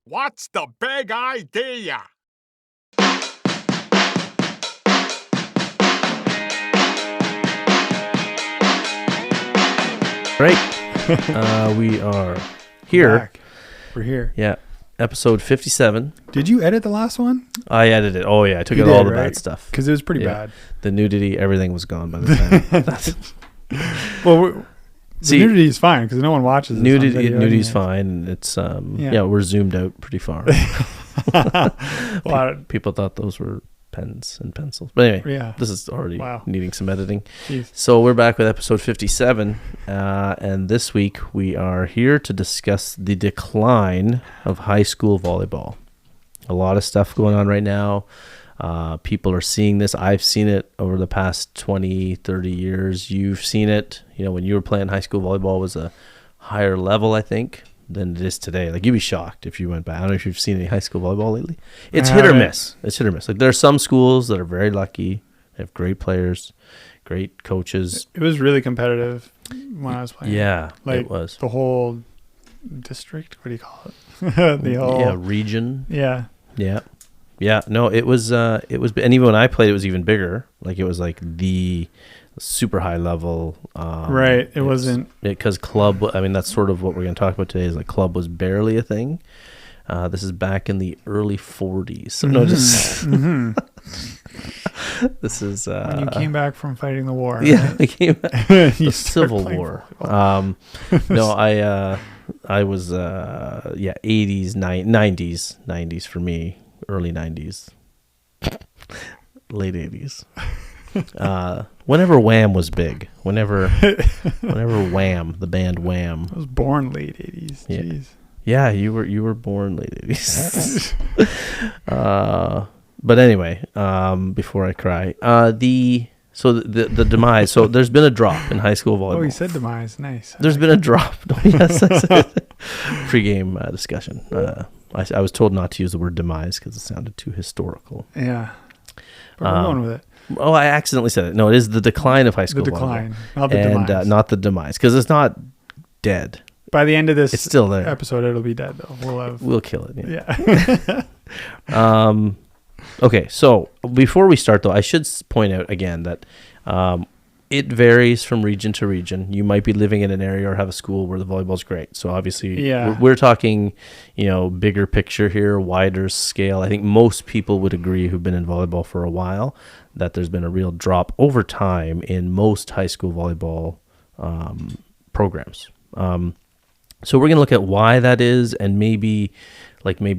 What's the big idea? Great. We are here. Back. We're here. Yeah. Episode 57. Did you edit the last one? I edited it. Oh, yeah. I took You out all did, the right? bad stuff. Because it was pretty bad. The nudity, everything was gone by the time. Well, See, the nudity is fine because no one watches this on video nudity's anyways. fine. It's we're zoomed out pretty far. People thought those were pens and pencils. But anyway, this is already needing some editing. Jeez. So we're back with episode 57. And this week we are here to discuss the decline of high school volleyball. A lot of stuff going on right now. People are seeing this. I've seen it over the past 20, 30 years. You've seen it. You know, when you were playing high school volleyball was a higher level, I think, than it is today. Like, you'd be shocked if you went back. I don't know if you've seen any high school volleyball lately. It's hit or miss. It's hit or miss. Like, there are some schools that are very lucky. They have great players, great coaches. It was really competitive when I was playing. Yeah, like, it was. The whole district, what do you call it? The whole region. Yeah. Yeah, no, it was, and even when I played, it was even bigger. Like, it was like the super high level. Right. It wasn't. Because club, I mean, that's sort of what we're going to talk about today is like club was barely a thing. This is back in the early 40s. So no, just. This is. When you came back from fighting the war. Yeah, right? I came back. The Civil War. No, I was, 80s, 90s for me. Early 90s, late 80s. Whenever Wham was big, whenever Wham, the band Wham. I was born late 80s. Yeah. Jeez. Yeah, you were born late 80s. But anyway, before I cry, the demise. So there's been a drop in high school volleyball. Oh, you said demise. Nice. There's been a drop. Yes, pre-game discussion. I was told not to use the word demise because it sounded too historical. Yeah. But we're going with it. Oh, I accidentally said it. No, it is the decline of high school volleyball. Not the demise. And not the demise, because it's not dead. By the end of this it's still there. Episode, it'll be dead, though. We'll kill it. Yeah. Okay, so before we start, though, I should point out again that it varies from region to region. You might be living in an area or have a school where the volleyball's great. So obviously, we're talking, bigger picture here, wider scale. I think most people would agree who've been in volleyball for a while that there's been a real drop over time in most high school volleyball programs. So we're going to look at why that is and maybe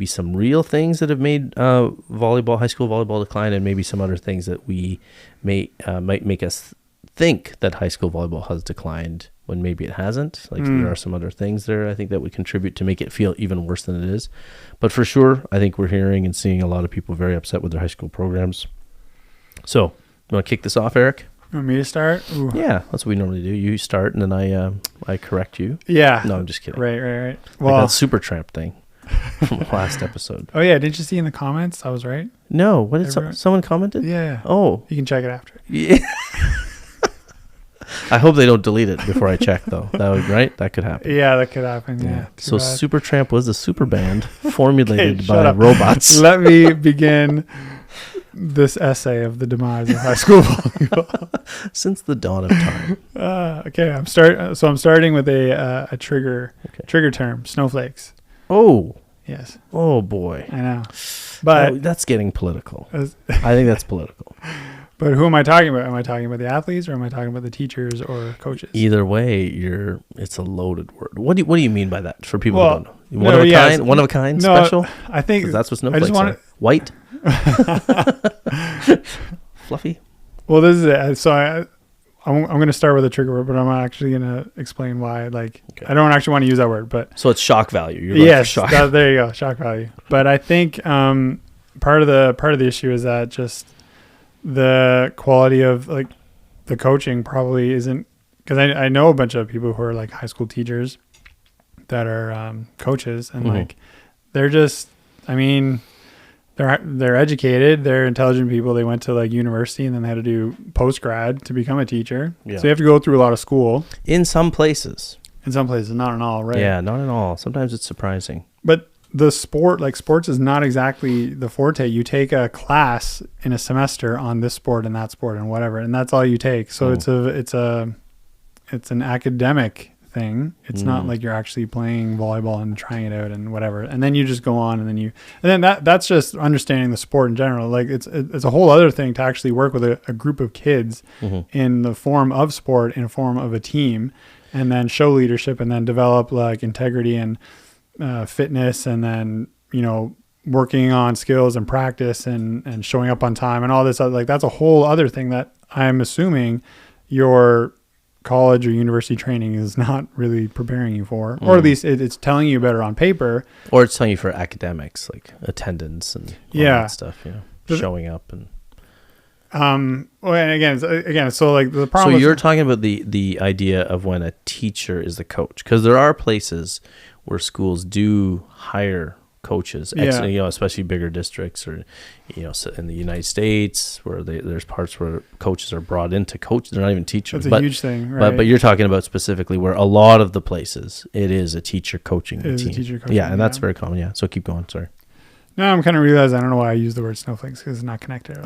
some real things that have made high school volleyball decline, and maybe some other things that we might make us think that high school volleyball has declined when maybe it hasn't. There are some other things there, I think, that would contribute to make it feel even worse than it is. But for sure, I think we're hearing and seeing a lot of people very upset with their high school programs. So, you want to kick this off, Eric? You want me to start? Ooh. Yeah, that's what we normally do. You start, and then I correct you. Yeah. No, I'm just kidding. Right. Well, that Super Tramp thing from the last episode. Oh, yeah. Didn't you see in the comments I was right? No. What did someone commented? Yeah. Oh. You can check it after. Yeah. I hope they don't delete it before I check, though. That could happen. Yeah, that could happen. Yeah. So Supertramp was a super band formulated by up. robots. Let me begin this essay of the demise of high school volleyball Since the dawn of time. Okay, I'm starting with a trigger term: snowflakes. Oh. Yes. Oh boy. I know, but that's getting political. I think that's political. But who am I talking about? Am I talking about the athletes, or am I talking about the teachers or coaches? Either way, it's a loaded word. What do you mean by that for people who don't know? One of a kind, special? I think that's what snowflakes are. White? Fluffy? Well, this is it. So I'm going to start with a trigger word, but I'm actually going to explain why. I don't actually want to use that word, but so it's shock value. Yes, shock. There you go, shock value. But I think part of the issue is that just the quality of the coaching probably isn't, because I know a bunch of people who are high school teachers that are coaches, and they're just, they're educated, they're intelligent people. They went to university, and then they had to do post grad to become a teacher. Yeah. So you have to go through a lot of school in some places. in some places, not in all, right? Yeah, not at all. Sometimes it's surprising. But the sport, like sports, is not exactly the forte. You take a class in a semester on this sport and that sport and whatever, and that's all you take. So it's an academic thing. It's not like you're actually playing volleyball and trying it out and whatever. And then you just go on, and then that's just understanding the sport in general. Like it's a whole other thing to actually work with a group of kids in the form of sport, in a form of a team, and then show leadership, and then develop like integrity and fitness, and then, you know, working on skills and practice and showing up on time and all this other, like that's a whole other thing that I'm assuming your college or university training is not really preparing you for, or at least it's telling you better on paper, or it's telling you for academics, like attendance and all that stuff, you know, showing up and well, and again, so like the problem. So you're talking about the idea of when a teacher is the coach, because there are places where schools do hire coaches, you know, especially bigger districts, or, you know, in the United States, where there's parts where coaches are brought in to coach. They're not even teachers. That's a huge thing, right? But you're talking about specifically where a lot of the places it is a teacher coaching the team. And that's very common. Yeah. So keep going. Sorry. No, I'm kind of realizing I don't know why I use the word snowflakes, because it's not connected.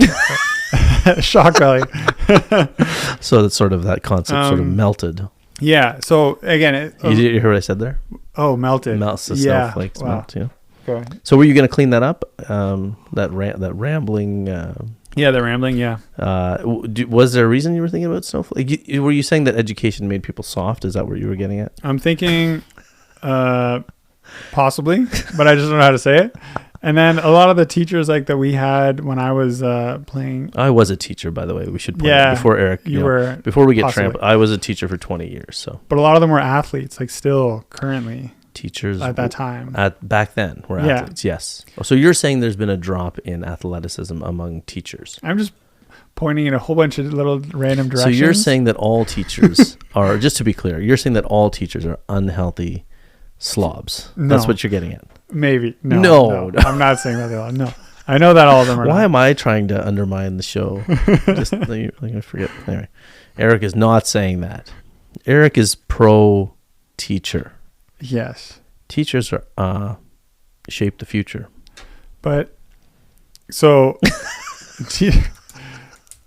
Shock value. So that's sort of that concept sort of melted. Yeah. So again, you hear what I said there? Oh, melted. Melts the snowflakes. Wow. Melt. Yeah. Okay. So were you going to clean that up? That rambling. Yeah, the rambling. Yeah. Was there a reason you were thinking about snowflake? Were you saying that education made people soft? Is that what you were getting at? I'm thinking, possibly, but I just don't know how to say it. And then a lot of the teachers like that we had when I was playing. I was a teacher, by the way. We should point out before Eric. You were before we get possibly. trampled. I was a teacher for 20 years. So. But a lot of them were athletes, like still currently. Teachers at that time. Back then were athletes. Yes. So you're saying there's been a drop in athleticism among teachers. I'm just pointing in a whole bunch of little random directions. So you're saying that all teachers are, just to be clear, you're saying that all teachers are unhealthy slobs. No. That's what you're getting at. Maybe. No. I'm not saying that they are. No. I know that all of them are. Why am I trying to undermine the show? Just let me forget. Anyway, Eric is not saying that. Eric is pro teacher. Yes. Teachers are shape the future. But so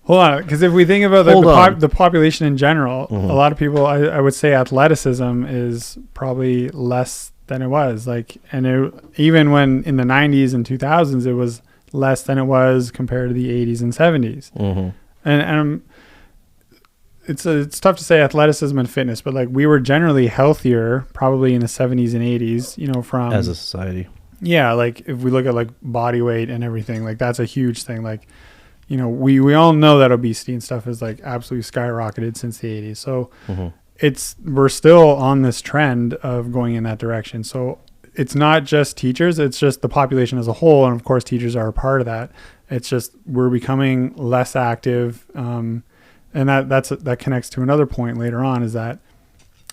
hold on, because if we think about the population in general, a lot of people, I would say athleticism is probably less than it was. Like, and even when in the 90s and 2000s, it was less than it was compared to the 80s and 70s. And it's tough to say athleticism and fitness, but like we were generally healthier probably in the 70s and 80s, you know, from as a society. Yeah, like if we look at like body weight and everything, like that's a huge thing. Like, you know, we all know that obesity and stuff is like absolutely skyrocketed since the 80s. So we're still on this trend of going in that direction. So it's not just teachers, it's just the population as a whole, and of course teachers are a part of that. It's just we're becoming less active. And that connects to another point later on, is that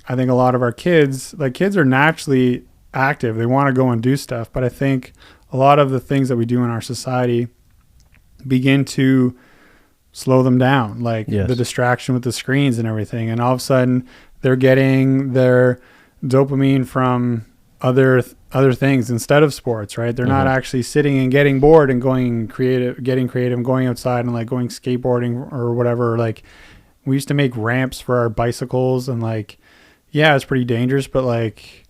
I think a lot of our kids are naturally active. They want to go and do stuff. But I think a lot of the things that we do in our society begin to slow them down, like the distraction with the screens and everything. And all of a sudden they're getting their dopamine from other things instead of sports, right? They're not actually sitting and getting bored and getting creative, going outside and like going skateboarding or whatever. Like we used to make ramps for our bicycles, and like, yeah, it's pretty dangerous, but like,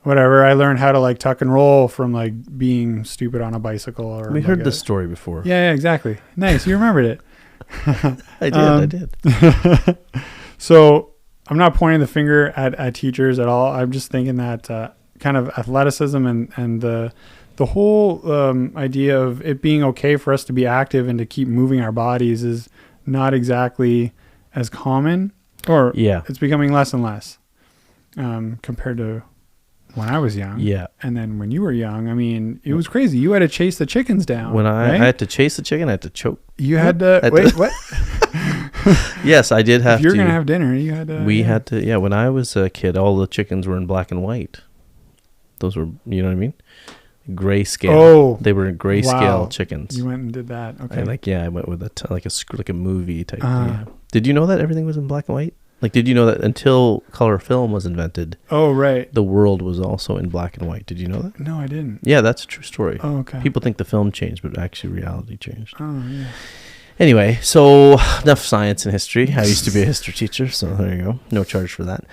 whatever. I learned how to like tuck and roll from like being stupid on a bicycle. Or we heard this story before. Yeah, exactly. Nice. You remembered it. I did. So I'm not pointing the finger at teachers at all. I'm just thinking that, kind of athleticism and the whole idea of it being okay for us to be active and to keep moving our bodies is not exactly as common, or it's becoming less and less compared to when I was young. Yeah. And then when you were young, I mean, it was crazy. You had to chase the chickens down. When I had to chase the chicken, I had to choke. You had to wait, what? Yes, I did have to. If you're going to have dinner, you had to. We had to, yeah. When I was a kid, all the chickens were in black and white. Those were, you know what I mean? Grayscale. Oh. They were grayscale chickens. You went and did that. Okay. I went with like a movie type thing. Yeah. Did you know that everything was in black and white? Like, did you know that until color film was invented, Oh, right. the world was also in black and white? Did you know that? No, I didn't. Yeah, that's a true story. Oh, okay. People think the film changed, but actually reality changed. Oh, yeah. Anyway, so enough science and history. I used to be a history teacher, so there you go. No charge for that.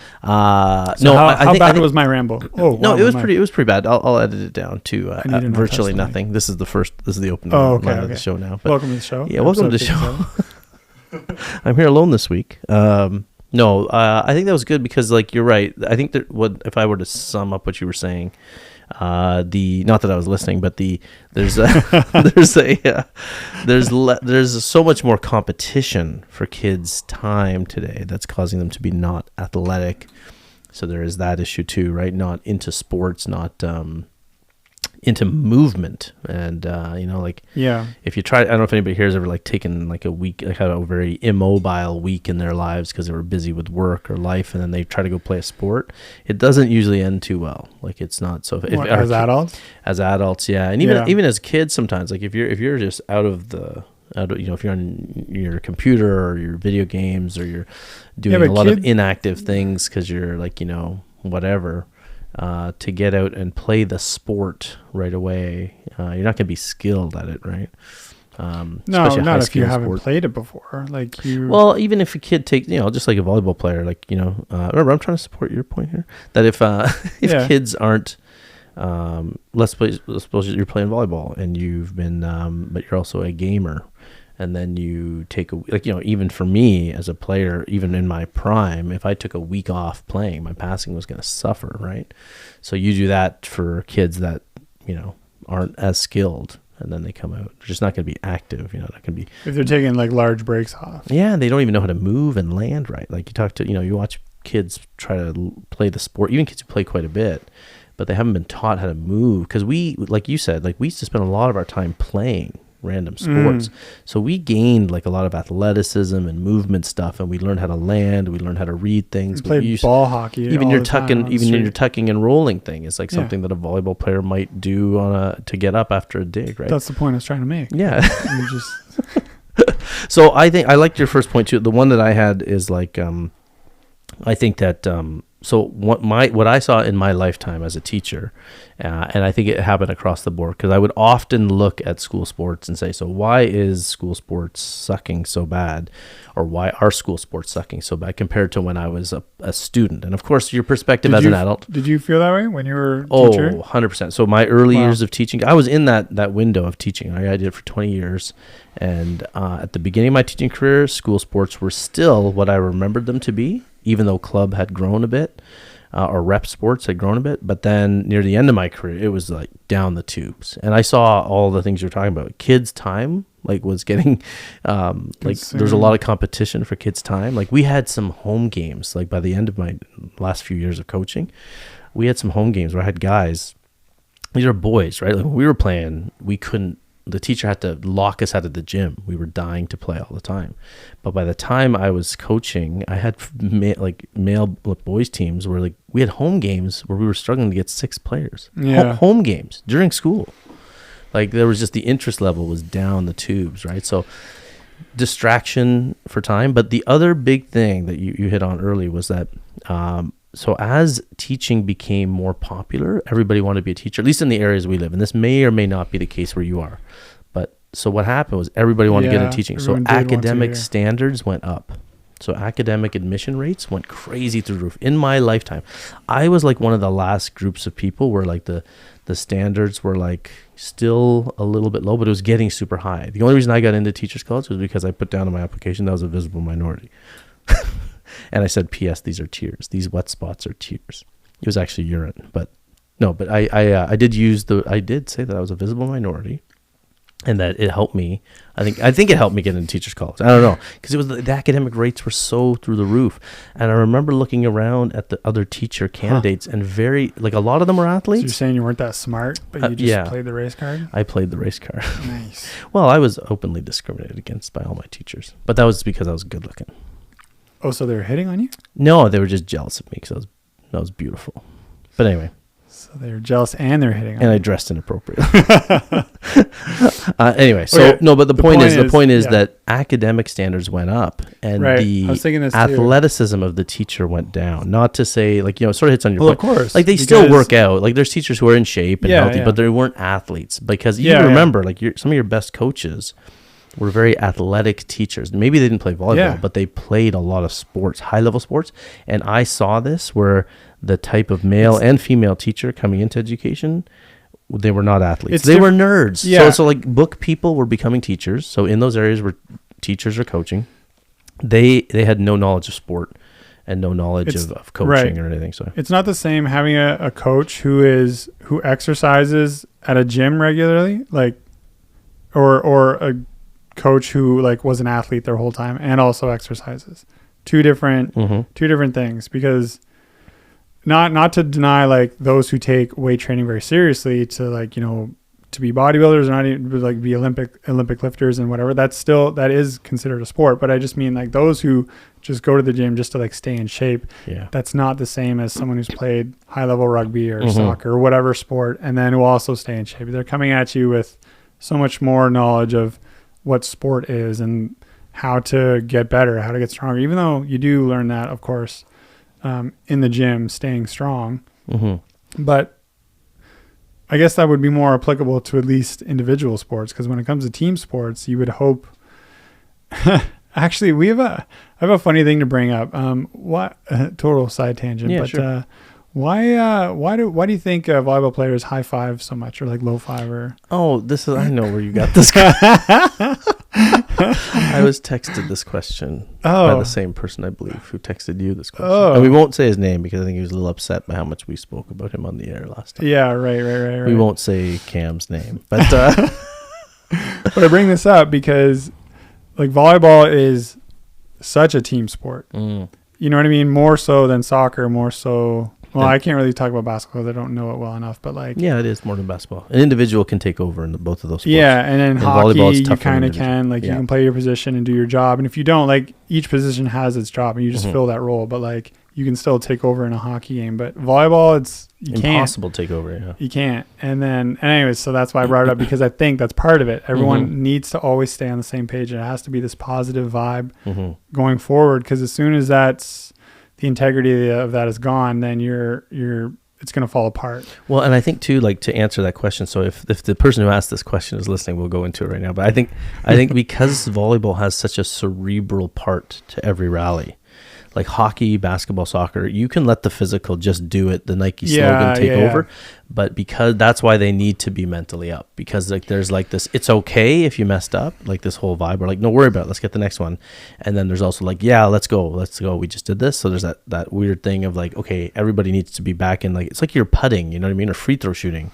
So how bad was my ramble? Oh, no, wow, it was pretty bad. I'll edit it down to I need to know virtually testimony. nothing. This is the opening line of the show now. But Welcome to the show. yeah, welcome to the show. I'm here alone this week. No, I think that was good because, like, you're right. I think that if I were to sum up what you were saying, not that I was listening, but there's so much more competition for kids' time today that's causing them to be not athletic. So there is that issue too, right? Not into sports, not into movement, and like, Yeah. if you try, I don't know if anybody here has ever like taken like a week, like had a very immobile week in their lives because they were busy with work or life, and then they try to go play a sport. It doesn't usually end too well. Like, it's not so. As adults? As adults, yeah, and even as kids, sometimes, like if you're just if you're on your computer or your video games, or you're doing a lot of inactive things because you're like, whatever. To get out and play the sport right away, you're not going to be skilled at it, right? No, not if you haven't played it before. Like you. Well, even if a kid takes, just like a volleyball player, like remember, I'm trying to support your point here. That if kids aren't, let's suppose you're playing volleyball and you've been, but you're also a gamer. And then you take even for me as a player, even in my prime, if I took a week off playing, my passing was going to suffer, right? So you do that for kids that, aren't as skilled, and then they come out. They're just not going to be active, not going to be. If they're taking like large breaks off. Yeah, they don't even know how to move and land right. Like, you watch kids try to play the sport, even kids who play quite a bit, but they haven't been taught how to move. Because we, like you said, like we used to spend a lot of our time playing random sports. So we gained like a lot of athleticism and movement stuff, and we learned how to land, we learned how to read things. Play ball hockey. Even your tucking and rolling thing is like something that a volleyball player might do to get up after a dig, right? That's the point I was trying to make. Yeah. So I think I liked your first point too. The one that I had is like, I think that so what I saw in my lifetime as a teacher, and I think it happened across the board, because I would often look at school sports and say, so why is school sports sucking so bad, or why are school sports sucking so bad compared to when I was a student? And of course, your perspective as an adult. Did you feel that way when you were a teacher? 100%. So my early years of teaching, I was in that window of teaching. I did it for 20 years. And at the beginning of my teaching career, school sports were still what I remembered them to be, even though club had grown a bit, or rep sports had grown a bit. But then near the end of my career, it was like down the tubes. And I saw all the things you're talking about. Kids' time, like, was getting, there's a lot of competition for kids' time. Like, we had some home games, like by the end of my last few years of coaching, we had some home games where I had guys, these are boys, right? Like, when we were playing, the teacher had to lock us out of the gym. We were dying to play all the time. But by the time I was coaching, I had male boys teams where like we had home games where we were struggling to get 6 players. Yeah. Home games during school. Like, there was just, the interest level was down the tubes, right? So distraction for time. But the other big thing that you hit on early was that, so as teaching became more popular, everybody wanted to be a teacher, at least in the areas we live. And this may or may not be the case where you are. But so what happened was everybody wanted to get into teaching. So academic standards went up. So academic admission rates went crazy through the roof. In my lifetime, I was like one of the last groups of people where like the standards were like still a little bit low, but it was getting super high. The only reason I got into teachers college was because I put down in my application that I was a visible minority. And I said, P.S. these are tears. These wet spots are tears. It was actually urine, but no. But I did say that I was a visible minority, and that it helped me. I think it helped me get into teachers college. I don't know, because it was the academic rates were so through the roof, and I remember looking around at the other teacher candidates, and a lot of them were athletes. So you're saying you weren't that smart, but you just played the race card? I played the race card. Nice. Well, I was openly discriminated against by all my teachers, but that was because I was good looking. Oh, so they were hitting on you? No, they were just jealous of me because I was beautiful. But anyway, So they're jealous and they're hitting on And I you. dressed inappropriately. Anyway, so Okay, no, but the point is yeah. that academic standards went up and Right. I the was thinking this too. athleticism of the teacher went down. Not to say like, it sort of hits on your Well, of point. course. Like they still because- work out. Like there's teachers who are in shape and Yeah, healthy, yeah. but they weren't athletes because you Yeah, yeah. remember like some of your best coaches were very athletic teachers. Maybe they didn't play volleyball, Yeah. but they played a lot of sports, high level sports. And I saw this where the type of male and female teacher coming into education, they were not athletes. They were nerds. Yeah. So like book people were becoming teachers. So in those areas where teachers are coaching, they had no knowledge of sport and no knowledge of coaching right. or anything. So It's not the same having a coach who exercises at a gym regularly, like, or a coach who like was an athlete their whole time and also exercises. Two different things, because not to deny like those who take weight training very seriously to like, to be bodybuilders or not even like be Olympic lifters and whatever, that is considered a sport. But I just mean like those who just go to the gym just to like stay in shape. yeah. That's not the same as someone who's played high level rugby or soccer or whatever sport and then who also stay in shape. They're coming at you with so much more knowledge of what sport is and how to get better, how to get stronger, even though you do learn that, of course, in the gym, staying strong. But I guess that would be more applicable to at least individual sports, because when it comes to team sports, you would hope. Actually, I have a funny thing to bring up. What total side tangent? Yeah, but sure. why do you think volleyball players high five so much, or like low five, or? Oh, I know where you got this. I was texted this question by the same person, I believe, who texted you this question. Oh. And we won't say his name because I think he was a little upset by how much we spoke about him on the air last time. Yeah, right. We won't say Cam's name, but But I bring this up because like volleyball is such a team sport. You know what I mean? More so than soccer, more so. Well, I can't really talk about basketball. I don't know it well enough, but like. yeah, it is more than basketball. An individual can take over in both of those sports. Yeah, and then In hockey, volleyball, it's you tougher kind of individual. can. Like, you can play your position and do your job. And if you don't, like, each position has its job and you just fill that role. But, like, you can still take over in a hockey game. But volleyball, you can't. Impossible to take over, yeah. You can't. And anyways, so that's why I brought it up, because I think that's part of it. Everyone needs to always stay on the same page. It has to be this positive vibe going forward, because as soon as the integrity of that is gone, then it's going to fall apart. Well, and I think too, like, to answer that question, so if the person who asked this question is listening, we'll go into it right now. But I think because volleyball has such a cerebral part to every rally, like hockey, basketball, soccer, you can let the physical just do it, the Nike slogan take over. But because that's why they need to be mentally up, because like there's like this, it's okay if you messed up, like this whole vibe, or like, no, worry about it, let's get the next one. And then there's also like, yeah, let's go, we just did this. So there's that weird thing of like, okay, everybody needs to be back in, like, it's like you're putting, you know what I mean, or free throw shooting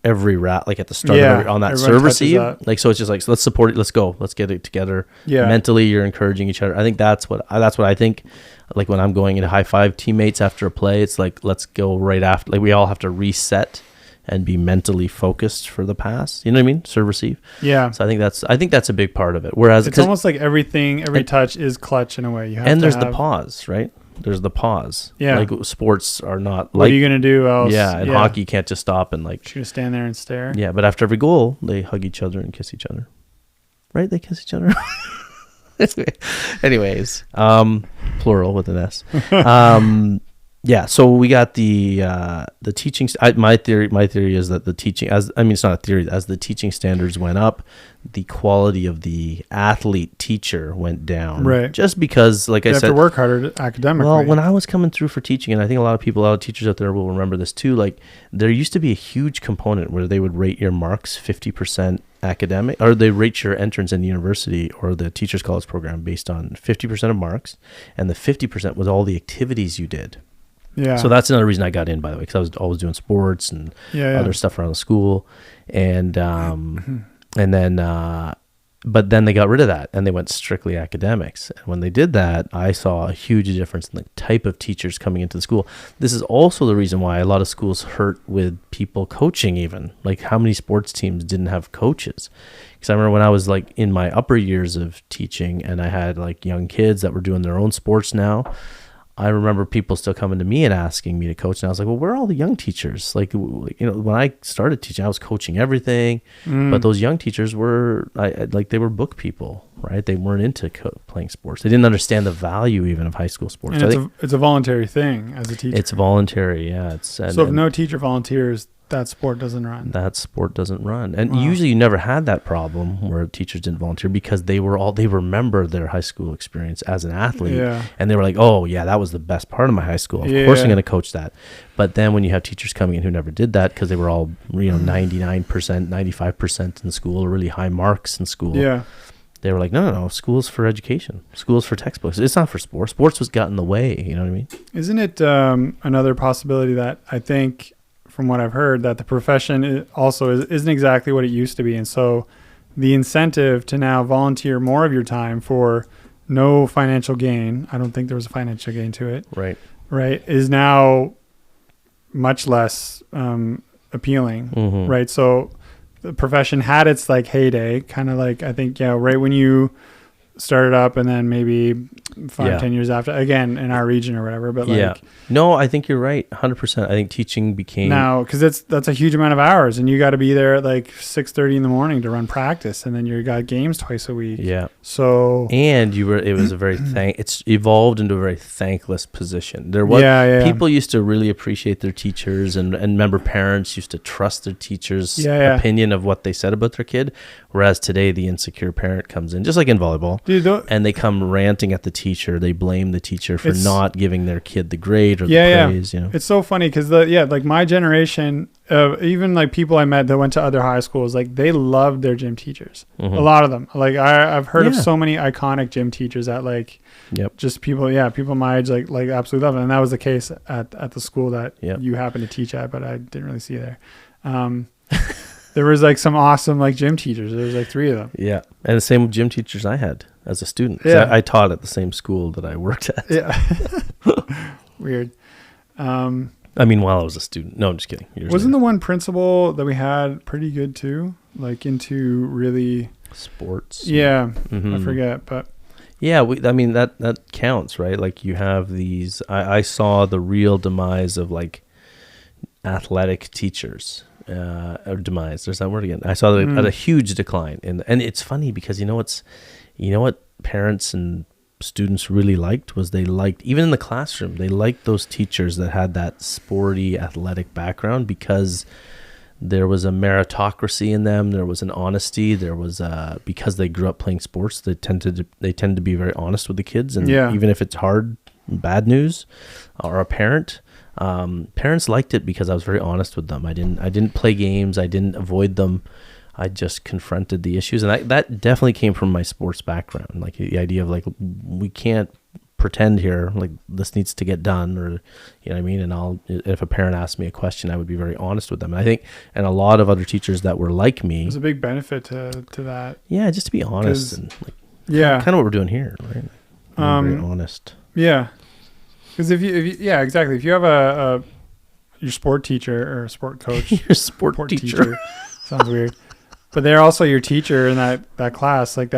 every like at the start of on that everyone serve touches receive, that. like, so it's just like, so let's support it, let's go, let's get it together. Mentally you're encouraging each other. I think that's what I think, like when I'm going into high five teammates after a play, it's like, let's go right after, like we all have to reset and be mentally focused for the pass, you know what I mean, serve receive. So I think that's a big part of it, whereas it's almost like every touch is clutch in a way. There's the pause, right? There's the pause. Like sports are not like, what are you going to do else? And hockey, you can't just stop and like. You're going to stand there and stare. Yeah, but after every goal, they hug each other and kiss each other. Right? They kiss each other. Anyways, plural with an S. Yeah, so we got the teaching. My theory is that the teaching, it's not a theory, as the teaching standards went up, the quality of the athlete teacher went down. Right. Just because, like I said, you have to work harder academically. Well, when I was coming through for teaching, and I think a lot of teachers out there will remember this too, like there used to be a huge component where they would rate your marks 50% academic, or they rate your entrance in the university or the teacher's college program based on 50% of marks, and the 50% was all the activities you did. Yeah. So that's another reason I got in, by the way, because I was always doing sports and other stuff around the school, but then they got rid of that and they went strictly academics. And when they did that, I saw a huge difference in the type of teachers coming into the school. This is also the reason why a lot of schools hurt with people coaching, even like how many sports teams didn't have coaches. Because I remember when I was like in my upper years of teaching and I had like young kids that were doing their own sports now, I remember people still coming to me and asking me to coach, and I was like, well, where are all the young teachers? Like, when I started teaching, I was coaching everything, but those young teachers were they were book people, right? They weren't into playing sports. They didn't understand the value even of high school sports. And it's a voluntary thing as a teacher. It's voluntary, yeah. So if no teacher volunteers, that sport doesn't run. And usually you never had that problem where teachers didn't volunteer because they remember their high school experience as an athlete. Yeah. And they were like, oh yeah, that was the best part of my high school. Of course I'm going to coach that. But then when you have teachers coming in who never did that because they were all, 99%, 95% in school, or really high marks in school. Yeah. They were like, no, school's for education. School's for textbooks. It's not for sports. Sports was got in the way. You know what I mean? Isn't it another possibility that I think, from what I've heard, that the profession also isn't exactly what it used to be. And so the incentive to now volunteer more of your time for no financial gain, I don't think there was a financial gain to it. Right. Is now much less appealing. Mm-hmm. Right. So the profession had its like heyday, kind of like, I think, right when you started up, and then maybe 5-10 years after, again in our region or whatever, but no, I think you're right, 100%. I think teaching became now, because that's a huge amount of hours, and you got to be there at like 6:30 in the morning to run practice, and then you got games twice a week. So and it was a very it's evolved into a very thankless position. There was people used to really appreciate their teachers, and remember, parents used to trust their teachers' opinion of what they said about their kid, whereas today the insecure parent comes in, just like in volleyball. Dude, and they come ranting at the teacher. They blame the teacher for not giving their kid the grade or the praise. It's so funny because like my generation, even like people I met that went to other high schools, like they loved their gym teachers. A lot of them. Like I've heard of so many iconic gym teachers that like just people my age like absolutely love it. And that was the case at the school that you happened to teach at, but I didn't really see there. There was like some awesome like gym teachers. There was like 3 of them. Yeah, and the same gym teachers I had as a student. I taught at the same school that I worked at. Weird. I mean, while I was a student. No, I'm just kidding. Wasn't the one principal that we had pretty good too? Like into really sports. Yeah, I forget, but yeah, I mean that counts, right? Like you have these. I saw the real demise of like athletic teachers. Or demise. There's that word again. I saw that at a huge decline, and it's funny because you know what parents and students really liked was they liked, even in the classroom, they liked those teachers that had that sporty athletic background because there was a meritocracy in them. There was an honesty. There was because they grew up playing sports. They tend to be very honest with the kids, and even if it's hard, bad news, or a parent. Parents liked it because I was very honest with them. I didn't play games. I didn't avoid them. I just confronted the issues, and that definitely came from my sports background. Like the idea of like we can't pretend here. Like this needs to get done, or you know what I mean. And if a parent asked me a question, I would be very honest with them. And I think, and a lot of other teachers that were like me, there's a big benefit to that. Yeah, just to be honest and like kind of what we're doing here, right? Very honest. Yeah. Because if you exactly. If you have your sport teacher or sport coach, your sport teacher sounds weird, but they're also your teacher in that class. Like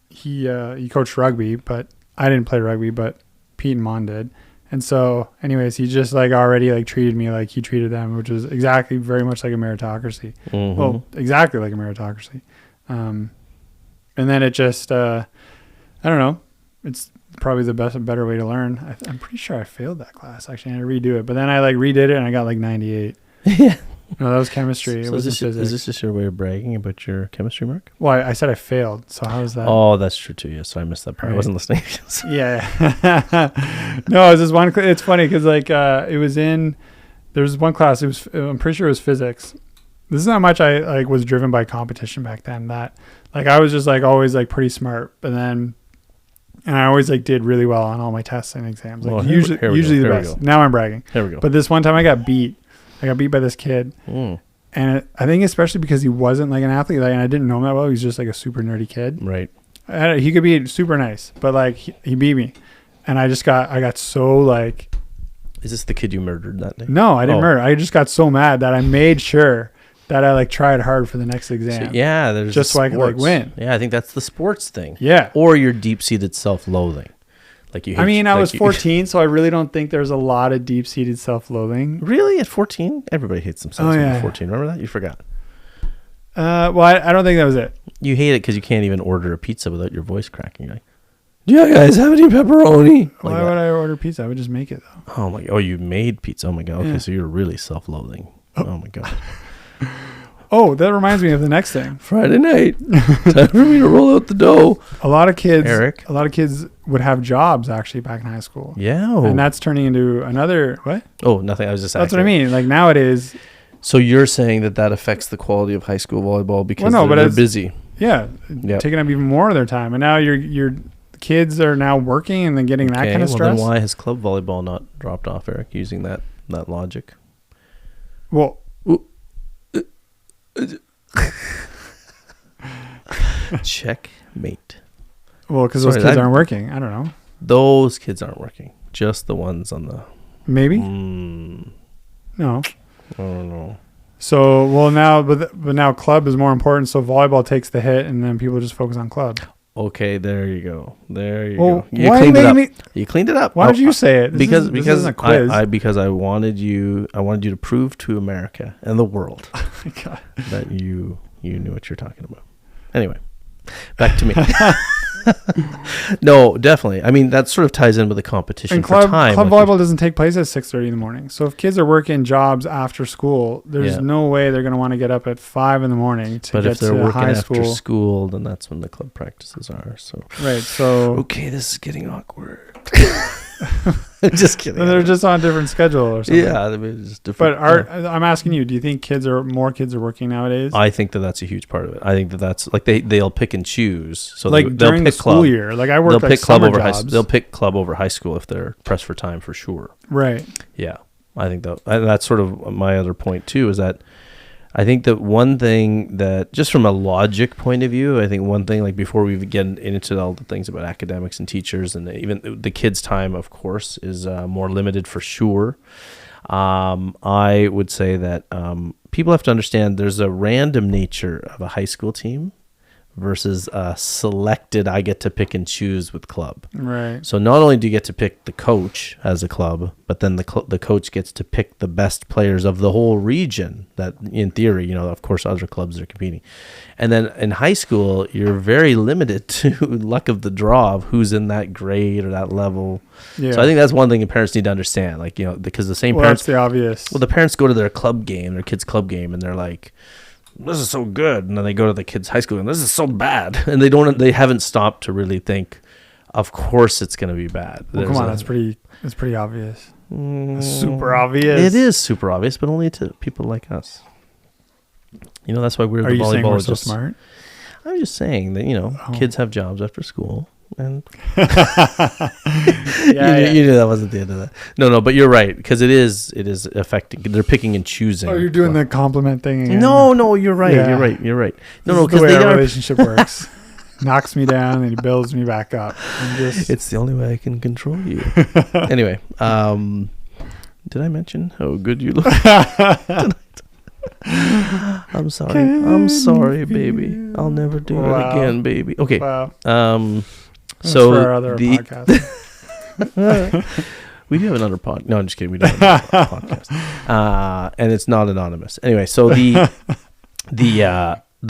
he coached rugby, but I didn't play rugby, but Pete and Mon did, and so anyways, he just like already like treated me like he treated them, which was exactly very much like a meritocracy. Well, exactly like a meritocracy, and then it just I don't know, it's probably the better way to learn. I'm pretty sure I failed that class actually, and I redo it. But then I like redid it and I got like 98. Yeah. No, that was chemistry. So it wasn't physics. Is this just your way of bragging about your chemistry mark? Well, I said I failed. So how is that? Oh, that's true too. Yeah. So I missed that part. Right. I wasn't listening. Yeah. No, it was just one. It's funny because like there was one class. I'm pretty sure it was physics. This is how much I like was driven by competition back then. That like I was just like always like pretty smart, and I always like did really well on all my tests and exams. Like usually the best. Now I'm bragging. Here we go. But this one time I got beat. by this kid. And I think especially because he wasn't like an athlete, like, and I didn't know him that well. He was just like a super nerdy kid. Right. He could be super nice, but like he beat me, and I got so like. Is this the kid you murdered that day? No, I didn't murder. I just got so mad that I made sure that I like tried hard for the next exam. So, yeah, there's just so I could like win. Yeah, I think that's the sports thing. Yeah. Or your deep-seated self-loathing. Like you. I mean, I like was 14, so I really don't think there's a lot of deep-seated self-loathing. Really, at 14, everybody hates themselves. Oh, When yeah. they're 14. Remember that? You forgot. Well, I don't think that was it. You hate it because you can't even order a pizza without your voice cracking. You're like, do you guys have any pepperoni? Like Why that. would I order pizza? I would just make it though. Oh my! Oh, you made pizza. Oh my god. Okay, Yeah. so you're really self-loathing. Oh my god. Oh, that reminds me of the next thing. Friday night, time for me to roll out the dough. A lot of kids would have jobs actually back in high school. Yeah. And that's turning into another what? Oh, nothing. I was just. That's what I mean. Like nowadays, So you're saying that affects the quality of high school volleyball because Well, no, but they're it's- busy. yeah, Yep. taking up even more of their time, and now your kids are now working and then getting that kind of well stress. then why has club volleyball not dropped off, Eric? Using that logic. Well, Checkmate. because those Sorry, kids aren't working. I don't know. Those kids aren't working. Just the ones on the. Maybe no. I don't know. So now, but now club is more important. So volleyball takes the hit, and then people just focus on club. Okay, there you go. There you Well, go. You why cleaned it you up. making You cleaned it up. Why did you say it? Because this isn't a quiz. because I wanted you to prove to America and the world Oh my God. that you knew what you're talking about. Anyway, back to me. No, definitely. I mean, that sort of ties in with the competition And for time. club like volleyball doesn't take place at 6:30 in the morning. So if kids are working jobs after school, there's Yeah. no way they're going to want to get up at 5 in the morning to but get if they're to working high after school. school, then that's when the club practices are. So Right. So okay, this is getting awkward. I'm just kidding. they're just on a different schedule or something. yeah, I mean, it's just But different. I'm asking you, do you think more kids are working nowadays? I think that's a huge part of it. I think that's like they'll pick and choose. So like they'll during the pick school club. year. Like I They'll work like pick club summer over high. jobs. They'll pick club over high school if they're pressed for time for sure. Right. Yeah, I think that's sort of my other point too. Is that I think that one thing that just from a logic point of view, I think one thing like before we get into all the things about academics and teachers and even the kids' time, of course, is more limited for sure. I would say that people have to understand there's a random nature of a high school team versus selected. I get to pick and choose with club. Right. So not only do you get to pick the coach as a club, but then the coach gets to pick the best players of the whole region that in theory, of course, other clubs are competing. And then in high school, you're very limited to luck of the draw of who's in that grade or that level. Yeah. So I think that's one thing the parents need to understand, because the same That's parents, the obvious. the parents go to their kids' club game, and they're like, this is so good, and then they go to the kids' high school and this is so bad, and they haven't stopped to really think, of course it's going to be bad. Well, come on, that's pretty obvious. Super obvious. It is super obvious, but only to people like us. That's why we're Are the you saying we're so volleyballogists. smart? I'm just saying that kids have jobs after school, and you knew that wasn't the end of that. No, but you're right, because it is affecting. They're picking and choosing. Oh, you're doing the compliment thing again. No, you're right. Yeah. You're right. This No, is because the way they our are. relationship works. Knocks me down and he builds me back up. It's the only way I can control you. Anyway, did I mention how good you look tonight? I'm sorry, baby. I'll never do it again, baby. Okay. Wow. That's So for our other podcast. we do have another pod. No, I'm just kidding. We don't have another podcast, and it's not anonymous. Anyway, so the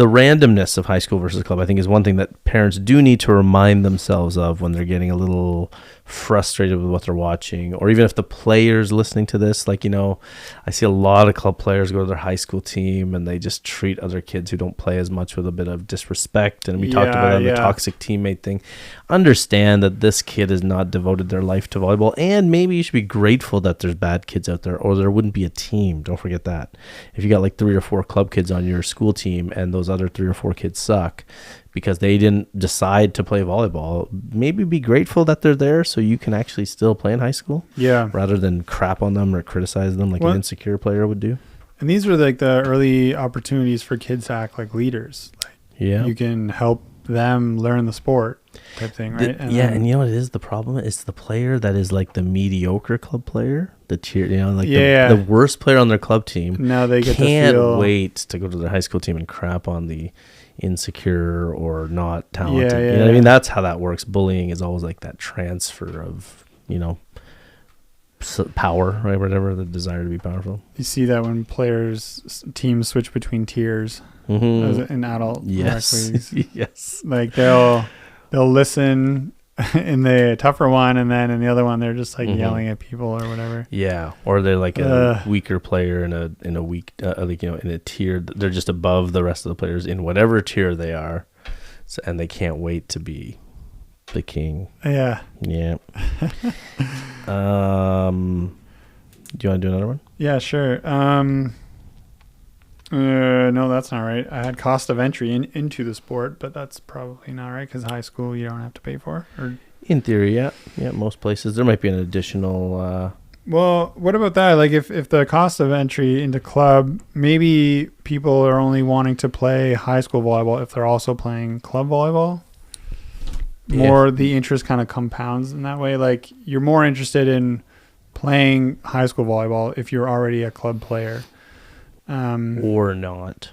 randomness of high school versus club, I think, is one thing that parents do need to remind themselves of when they're getting a little frustrated with what they're watching, or even if the players listening to this, I see a lot of club players go to their high school team and they just treat other kids who don't play as much with a bit of disrespect. And we talked about the toxic teammate thing. Understand that this kid has not devoted their life to volleyball, and maybe you should be grateful that there's bad kids out there, or there wouldn't be a team. Don't forget that. If you got like 3 or 4 club kids on your school team and those other 3 or 4 kids suck because they didn't decide to play volleyball, maybe be grateful that they're there so you can actually still play in high school. Yeah. Rather than crap on them or criticize them like an insecure player would do. And these were like the early opportunities for kids to act like leaders. Yeah. You can help them learn the sport type thing, right? And you know what it is? The problem is the player that is like the mediocre club player, the tier, the worst player on their club team. Now they can't wait to go to their high school team and crap on the insecure or not talented. You know what I mean? That's how that works. Bullying is always like that transfer of, power, right? Whatever, the desire to be powerful. You see that when teams switch between tiers in adult rec leagues. Yes. Like they'll listen in the tougher one, and then in the other one they're just like yelling at people or whatever. Yeah, or they're like a weaker player in a weak in a tier. They're just above the rest of the players in whatever tier they are, and they can't wait to be the king. Yeah. Do you want to do another one? Yeah, sure. No, that's not right. I had cost of entry into the sport, but that's probably not right because high school you don't have to pay for. Or in theory, yeah, most places there might be an additional. Well, what about that? Like if the cost of entry into club, maybe people are only wanting to play high school volleyball if they're also playing club volleyball. More the interest kind of compounds in that way. Like you're more interested in playing high school volleyball if you're already a club player. Or not.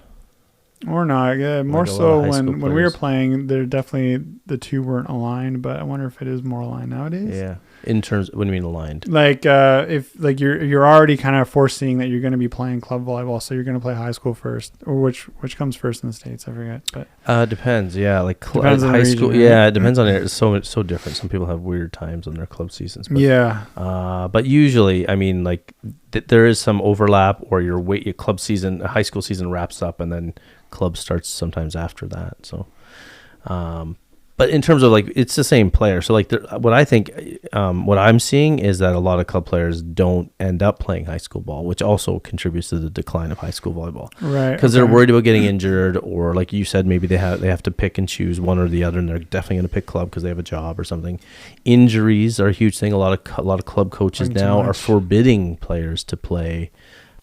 More so when we were playing, there definitely the two weren't aligned, but I wonder if it is more aligned nowadays. Yeah. In terms, what do you mean aligned? Like if like you're already kind of foreseeing that you're going to be playing club volleyball, so you're going to play high school first, or which comes first in the States, I forget. But depends. Yeah, like depends on high the school. region, Yeah, right? it depends on it. It's so different. Some people have weird times on their club seasons. But, yeah. But usually, I mean, like there is some overlap, or your club season, high school season wraps up, and then club starts sometimes after that. So, but in terms of like, it's the same player. So like what I think, what I'm seeing is that a lot of club players don't end up playing high school ball, which also contributes to the decline of high school volleyball. Right. Because they're worried about getting injured, or like you said, maybe they have to pick and choose one or the other, and they're definitely going to pick club because they have a job or something. Injuries are a huge thing. A lot of club coaches now are forbidding players to play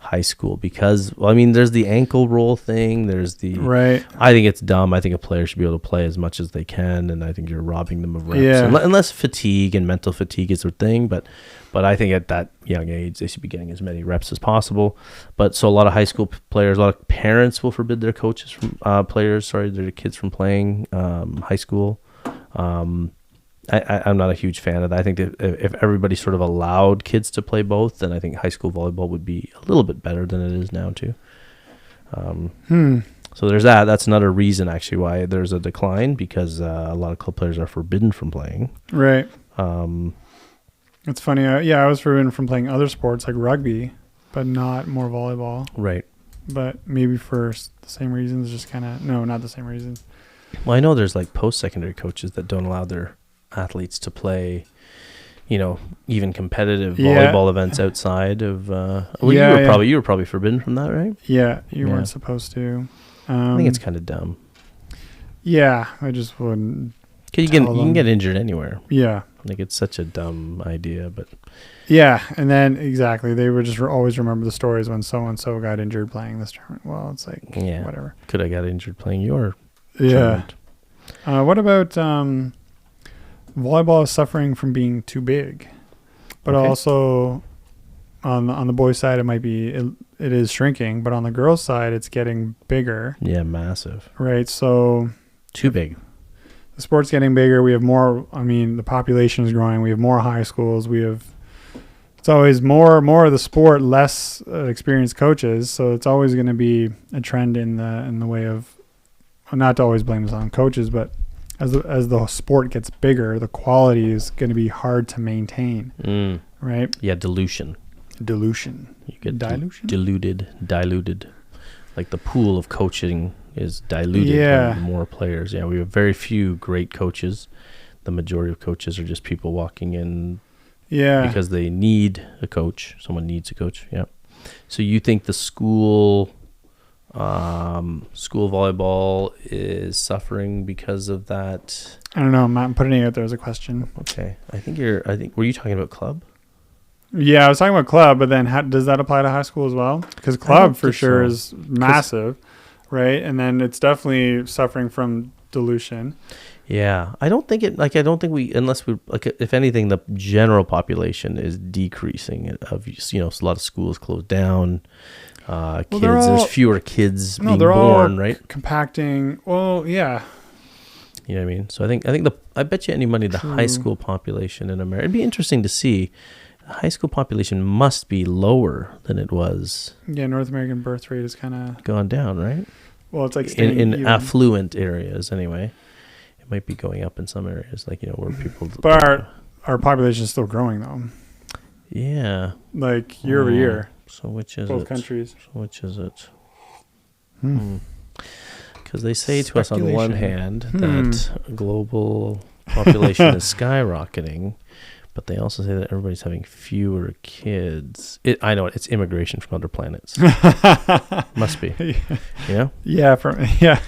high school because, well, I mean, there's the ankle roll thing. There's the right. I think it's dumb. I think a player should be able to play as much as they can, and I think you're robbing them of reps. Yeah. Unless fatigue and mental fatigue is their thing, but I think at that young age they should be getting as many reps as possible. But so a lot of high school players, a lot of parents will forbid their coaches from their kids from playing high school. I'm not a huge fan of that. I think that if everybody sort of allowed kids to play both, then I think high school volleyball would be a little bit better than it is now too. So there's that. That's another reason actually why there's a decline, because a lot of club players are forbidden from playing. Right. It's funny. I was forbidden from playing other sports like rugby, but not more volleyball. Right. But maybe for the same reasons, just kind of, no, not the same reasons. Well, I know there's like post-secondary coaches that don't allow their athletes to play, even competitive volleyball events outside of. You were probably forbidden from that, right? Yeah, you weren't supposed to. I think it's kind of dumb. Yeah, I just wouldn't. Cause you can get injured anywhere. Yeah, like it's such a dumb idea, but. Yeah, and then exactly, they would just always remember the stories when so and so got injured playing this tournament. Well, it's like whatever. Could have got injured playing your. Yeah. What about volleyball is suffering from being too big, but also on the boys' side it is shrinking, but on the girls' side it's getting bigger. Yeah, massive. Right, so too big. The sport's getting bigger. We have more. I mean, the population is growing. We have more high schools. It's always more of the sport, less experienced coaches. So it's always going to be a trend in the way of, not to always blame this on coaches, but as the sport gets bigger, the quality is going to be hard to maintain, right? Yeah, dilution. You get dilution? Diluted. Like the pool of coaching is diluted with more players. Yeah, we have very few great coaches. The majority of coaches are just people walking in because they need a coach. Someone needs a coach, yeah. So you think the school volleyball is suffering because of that? I don't know. I'm putting it out there as a question. Okay. Were you talking about club? Yeah, I was talking about club, but then does that apply to high school as well? Because club for sure is massive, right? And then it's definitely suffering from dilution. Yeah, I don't think unless we like, if anything, the general population is decreasing. Of a lot of schools closed down. Kids, there's fewer kids being born, right? Compacting. Well, yeah. You know what I mean? So I bet you any money the high school population in America. It'd be interesting to see. The high school population must be lower than it was. Yeah, North American birth rate is kind of gone down, right? Well, it's like in affluent areas anyway. It might be going up in some areas, like where people. But our population is still growing though. Yeah. Like year over year. So which is both countries? So which is it? Because they say to us on the one hand that global population is skyrocketing, but they also say that everybody's having fewer kids. I know it's immigration from other planets. Must be. Yeah. Yeah.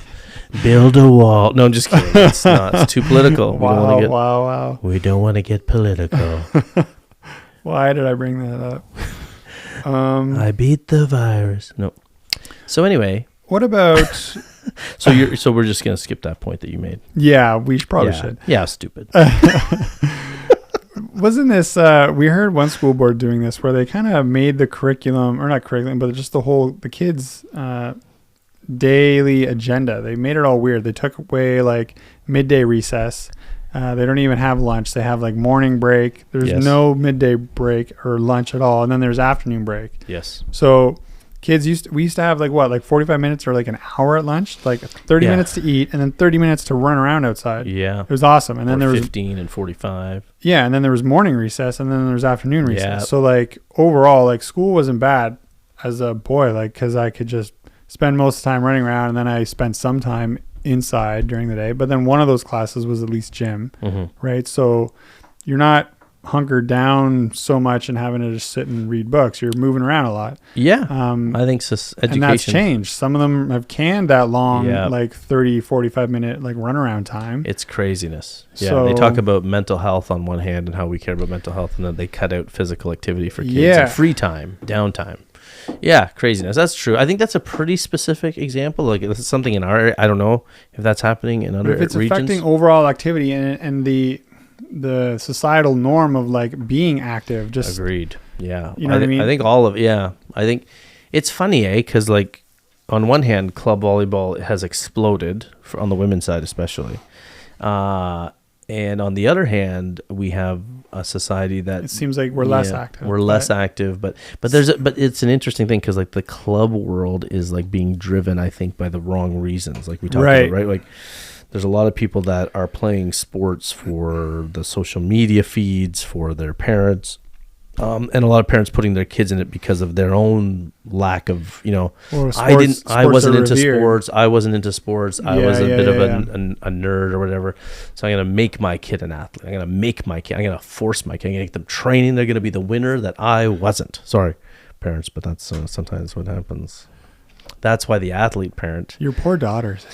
Build a wall. No, I'm just kidding. It's not. It's too political. Wow. We don't want to get political. Why did I bring that up? I beat the virus. No. So anyway. What about... So we're just going to skip that point that you made. Yeah, we probably should. Yeah, stupid. Wasn't this... we heard one school board doing this where they kind of made the curriculum, or not curriculum, but just the kids' daily agenda. They made it all weird. They took away like midday recess. They don't even have lunch. They have like morning break. There's no midday break or lunch at all. And then there's afternoon break. Yes. So kids we used to have like 45 minutes or like an hour at lunch, like 30 minutes to eat and then 30 minutes to run around outside. Yeah. It was awesome. And then there was 15 and 45. Yeah. And then there was morning recess and then there was afternoon recess. Yeah. So like overall, like school wasn't bad as a boy, like, cause I could just spend most of the time running around and then I spent some time inside during the day, but then one of those classes was at least gym, right? So you're not hunkered down so much and having to just sit and read books. You're moving around a lot. Yeah. I think education. And that's changed. Some of them have canned that long, like 30, 45 minute like runaround time. It's craziness. Yeah. So, they talk about mental health on one hand and how we care about mental health, and then they cut out physical activity for kids and free time, downtime. Yeah, craziness. That's true. I think that's a pretty specific example. Like this is something in our area. I don't know if that's happening in other regions. If it's affecting overall activity and the societal norm of like being active, just agreed. Yeah, you know what I mean. I think I think it's funny, because like on one hand, club volleyball has exploded on the women's side, especially. And on the other hand, we have a society that it seems like we're less active. We're less active, but it's an interesting thing because like the club world is like being driven, I think, by the wrong reasons. Like we talked about, right? Like there's a lot of people that are playing sports for the social media feeds for their parents. And a lot of parents putting their kids in it because of their own lack of, I wasn't into sports. I was a bit of a nerd or whatever. So I'm going to make my kid an athlete. I'm going to force my kid. I'm going to make them training. They're going to be the winner that I wasn't. Sorry, parents, but that's sometimes what happens. That's why the athlete parent. Your poor daughters.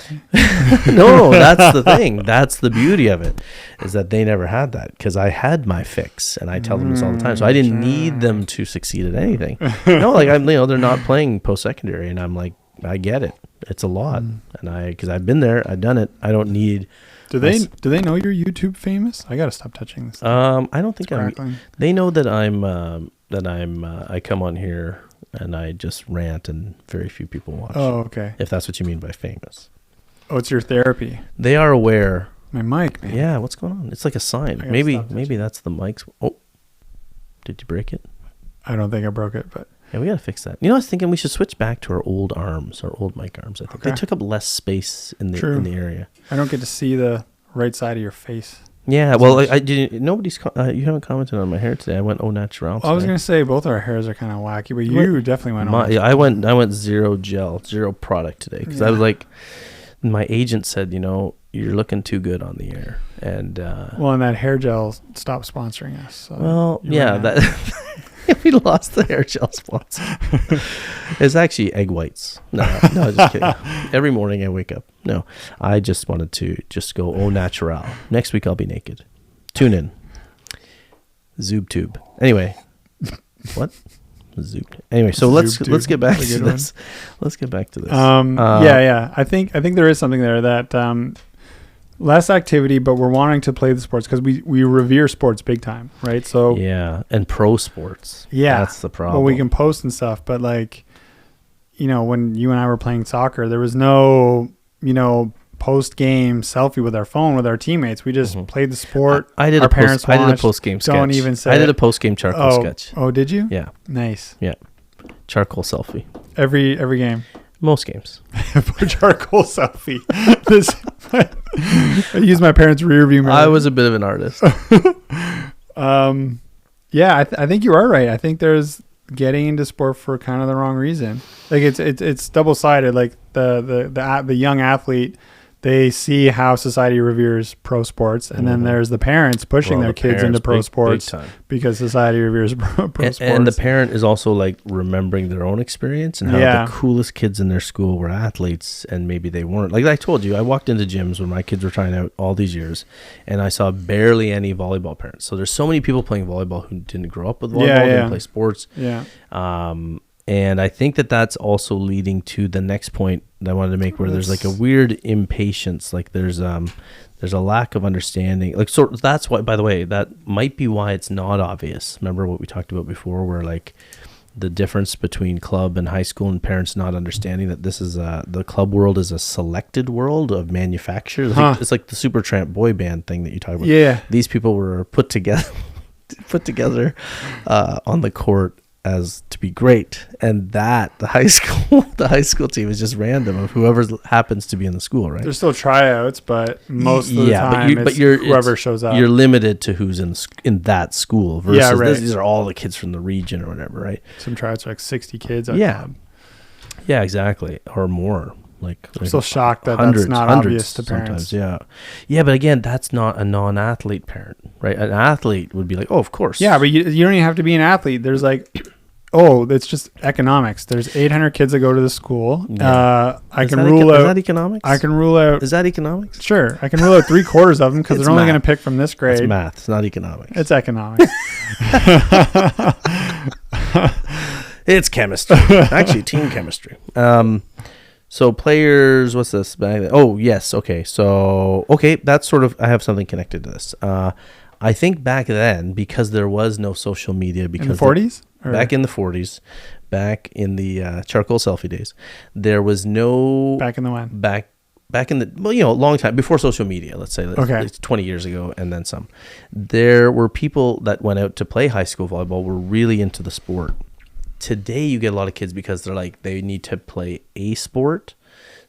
No, that's the thing. That's the beauty of it, is that they never had that because I had my fix, and I tell them this all the time. So I didn't need them to succeed at anything. No, like they're not playing post-secondary, and I'm like, I get it. It's a lot, and because I've been there, I've done it. I don't need. Do they know you're YouTube famous? I gotta stop touching this. I don't think they know that I come on here. And I just rant and very few people watch. Oh, okay. If that's what you mean by famous. Oh, it's your therapy. They are aware. My mic, man. Yeah, what's going on? It's like a sign. Maybe that's the mics. Oh, did you break it? I don't think I broke it, but... Yeah, we got to fix that. I was thinking we should switch back to our old arms, our old mic arms. I think they took up less space in the area. I don't get to see the right side of your face. Yeah, well, I didn't. You haven't commented on my hair today. I went au naturel. I was gonna say both our hairs are kind of wacky, but you definitely went. I went zero gel, zero product today because I was like, my agent said, you're looking too good on the air, and and that hair gel stopped sponsoring us. So we lost the hair gel sponsor. It's actually egg whites. No, just kidding. Every morning I wake up. No, I just wanted to just go au naturel. Next week I'll be naked. Tune in. ZoobTube. Anyway, what? Zoop. Anyway, so let's get back to this. Let's get back to this. I think there is something there that less activity, but we're wanting to play the sports because we revere sports big time, right? So Yeah, and pro sports. yeah, That's the problem. well, we can post and stuff, but like, when you and I were playing soccer, there was no, post-game selfie with our phone with our teammates. We just played the sport. I did our a parents I did a watched. post-game sketch. Don't even say I did it. a post-game charcoal sketch. Oh, did you? Yeah, Nice. charcoal selfie. Every game. Most games. Charcoal selfie. I used my parents' rear view mirror. I was a bit of an artist. Yeah, I think you are right. I think there's getting into sport for kind of the wrong reason. Like it's double sided. Like the young athlete, they see how society reveres pro sports, and then there's the parents pushing their kids into pro sports because society reveres pro sports. And the parent is also like remembering their own experience and how the coolest kids in their school were athletes, and maybe they weren't. Like I told you, I walked into gyms when my kids were trying out all these years, and I saw barely any volleyball parents. So there's so many people playing volleyball who didn't grow up with volleyball, didn't play sports. Yeah. And I think that that's also leading to the next point that I wanted to make, where there's like a weird impatience. Like there's a lack of understanding. Like, so that's why, by the way, that might be why it's not obvious. Remember what we talked about before, where like the difference between club and high school, and parents not understanding that this is the club world is a selected world of manufacturers. It's like the Supertramp boy band thing that you talk about. Yeah. These people were put together on the court as to be great, and that the high school team is just random of whoever happens to be in the school, right? There's still tryouts, but most of the time it's whoever shows up. You're limited to who's in that school versus these are all the kids from the region or whatever, right? Some tryouts are like 60 kids. Yeah, exactly, or more. Like I'm still shocked that that's not obvious to parents. Sometimes, yeah, but again, that's not a non-athlete parent, right? An athlete would be like, oh, of course. Yeah, but you don't even have to be an athlete. There's like, it's just economics. There's 800 kids that go to the school. Yeah. I can rule out. Is that economics? I can rule out. Is that economics? Sure, I can rule out 3/4 of them because they're only going to pick from this grade. It's math. It's not economics. It's economics. It's chemistry. Actually, team chemistry. So players, what's this? Oh, yes. Okay. So, that's sort of, I have something connected to this. I think back then, because there was no social media, because in the 40s? Back in the 40s, back in the charcoal selfie days, there was no... Back in the when? Back in the, a long time, before social media, let's say, like 20 years ago and then some. There were people that went out to play high school volleyball, were really into the sport. Today you get a lot of kids because they're like, they need to play a sport.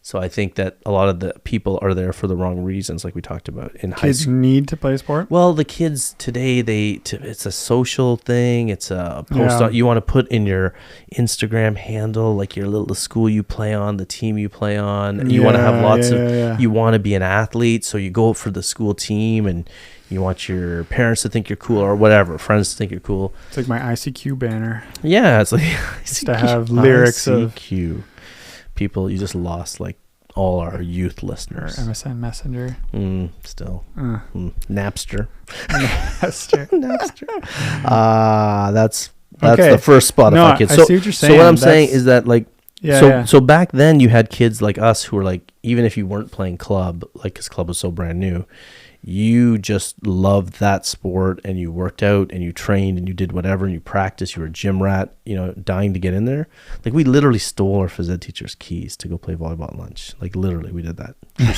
So I think that a lot of the people are there for the wrong reasons, like we talked about in high school. Kids need to play sport? Well, the kids today, it's a social thing. It's a post you want to put in your Instagram handle, like the school you play on, the team you play on. You want to have lots of, you want to be an athlete. So you go for the school team and you want your parents to think you're cool or whatever, friends to think you're cool. It's like my ICQ banner. Yeah, it's like ICQ. To have lyrics ICQ. People, you just lost like all our youth listeners. Or MSN Messenger. Still. Napster. Napster. That's the first Spotify kids. I see what you're saying. So what I'm saying is that like, Yeah. So back then you had kids like us who were like, even if you weren't playing club, like because club was so brand new, you just loved that sport and you worked out and you trained and you did whatever and you practiced. You were a gym rat, dying to get in there. Like we literally stole our phys ed teacher's keys to go play volleyball at lunch. Like literally we did that.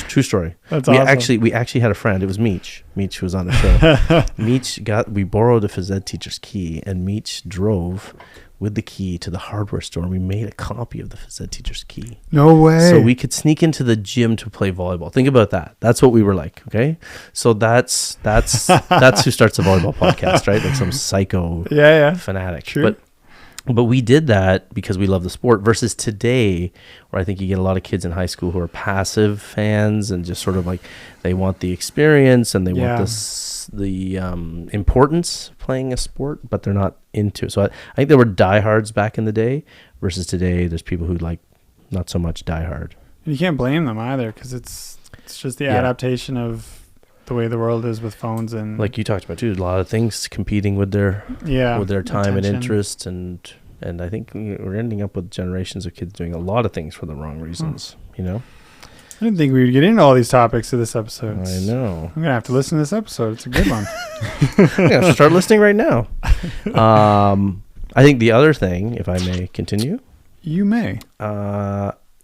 True story. That's awesome. We actually had a friend. It was Meech. Meech was on the show. We borrowed a phys ed teacher's key and Meech drove with the key to the hardware store, and we made a copy of the phys ed teacher's key. No way. So we could sneak into the gym to play volleyball. Think about that. That's what we were like, okay? So that's who starts a volleyball podcast, right? Like some psycho fanatic. True. But we did that because we love the sport versus today, where I think you get a lot of kids in high school who are passive fans and just sort of like they want the experience and they want the importance of playing a sport, but they're not into it. So I think there were diehards back in the day versus today. There's people who like not so much diehard. And you can't blame them either because it's just the adaptation of the way the world is with phones and like you talked about too. A lot of things competing with their time and interest and I think we're ending up with generations of kids doing a lot of things for the wrong reasons. I didn't think we would get into all these topics of this episode. I know. I'm gonna have to listen to this episode. It's a good one. Yeah, start listening right now. I think the other thing, if I may continue, You may.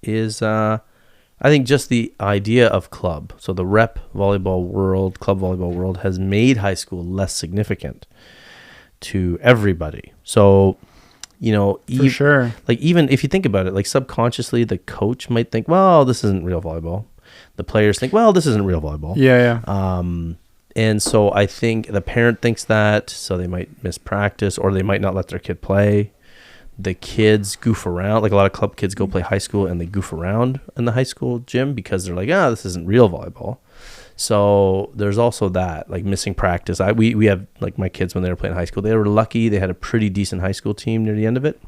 is I think just the idea of club. So the rep volleyball world, club volleyball world has made high school less significant to everybody. So, For sure. like even if you think about it, like subconsciously the coach might think, well, this isn't real volleyball. The players think, well, this isn't real volleyball. Yeah. And so I think the parent thinks that, so they might miss practice or they might not let their kid play. The kids goof around. Like a lot of club kids go play high school and they goof around in the high school gym because they're like, this isn't real volleyball. So there's also that, like missing practice. We have, like my kids when they were playing high school, they were lucky. They had a pretty decent high school team near the end of it.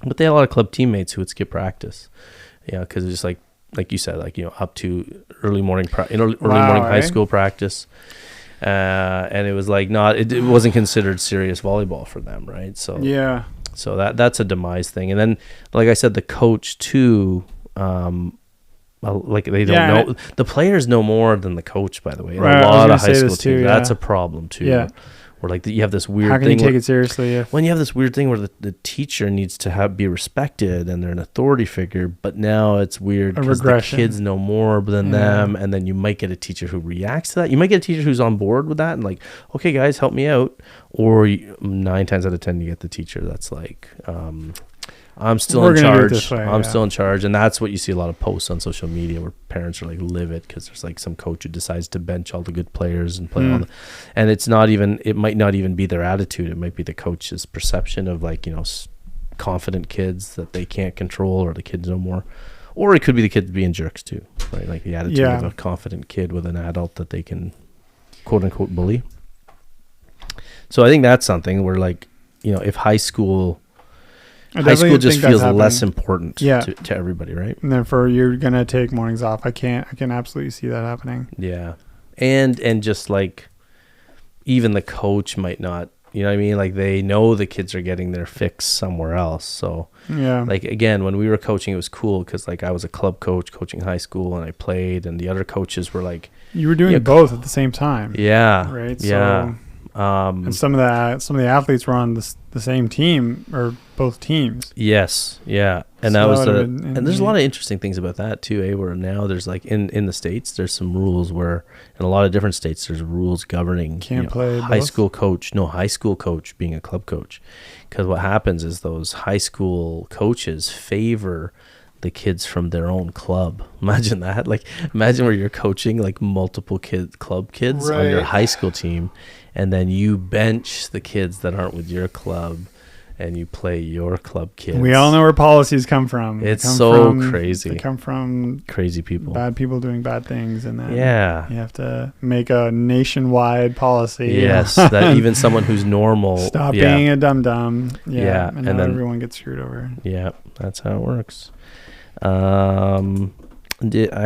But they had a lot of club teammates who would skip practice. Yeah, because it's just like you said, like, up to early morning morning high school practice. And it was like it wasn't considered serious volleyball for them, right? So Yeah. so that's a demise thing. And then, like I said, the coach too, like they don't know. The players know more than the coach, by the way. In Right, a I was lot gonna of high say school this teams, too, that's yeah. a problem too. Yeah. Where like you have this weird How can thing. you take it seriously if When you have this weird thing where the teacher needs to be respected and they're an authority figure, but now it's weird because the kids know more than them, and then you might get a teacher who reacts to that. You might get a teacher who's on board with that and like, okay, guys, help me out. Or 9 times out of 10, you get the teacher that's like, I'm still in charge. I'm still in charge. And that's what you see a lot of posts on social media where parents are like livid because there's like some coach who decides to bench all the good players and play all the, and it might not even be their attitude. It might be the coach's perception of like, confident kids that they can't control, or the kids know more. Or it could be the kids being jerks too, right? Like the attitude of a confident kid with an adult that they can quote unquote bully. So I think that's something where like, if high school just feels less important to everybody, right? And therefore you're going to take mornings off. I can absolutely see that happening. Yeah. And just like even the coach might not, you know what I mean? Like they know the kids are getting their fix somewhere else. So like, again, when we were coaching, it was cool because like I was a club coach coaching high school and I played, and the other coaches were like, you were doing both at the same time. Yeah. Right. Yeah. And some of the athletes were on the same team or both teams. Yes. Yeah. And So that was and there's a lot of interesting things about that too, where now there's like in the States, there's some rules where in a lot of different states, there's rules governing play high both? school coach being a club coach. Because what happens is those high school coaches favor the kids from their own club. Imagine that. Like, imagine where you're coaching like multiple club kids on your high school team, and then you bench the kids that aren't with your club and you play your club kids. We all know where policies come from. It's so crazy. They come from crazy people. Bad people doing bad things, and then you have to make a nationwide policy. Yes, that even someone who's normal stop being a dum-dum. Yeah, and then everyone gets screwed over. Yeah, that's how it works. I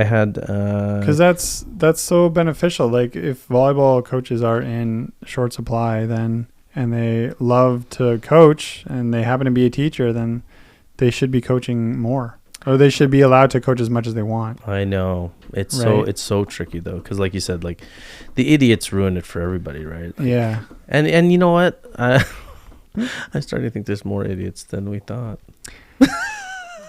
had because that's so beneficial. Like if volleyball coaches are in short supply, then and they love to coach and they happen to be a teacher, then they should be coaching more, or they should be allowed to coach as much as they want. I know it's so tricky though, because like you said, like the idiots ruin it for everybody, right? Like, yeah, and you know what? I'm starting to think there's more idiots than we thought.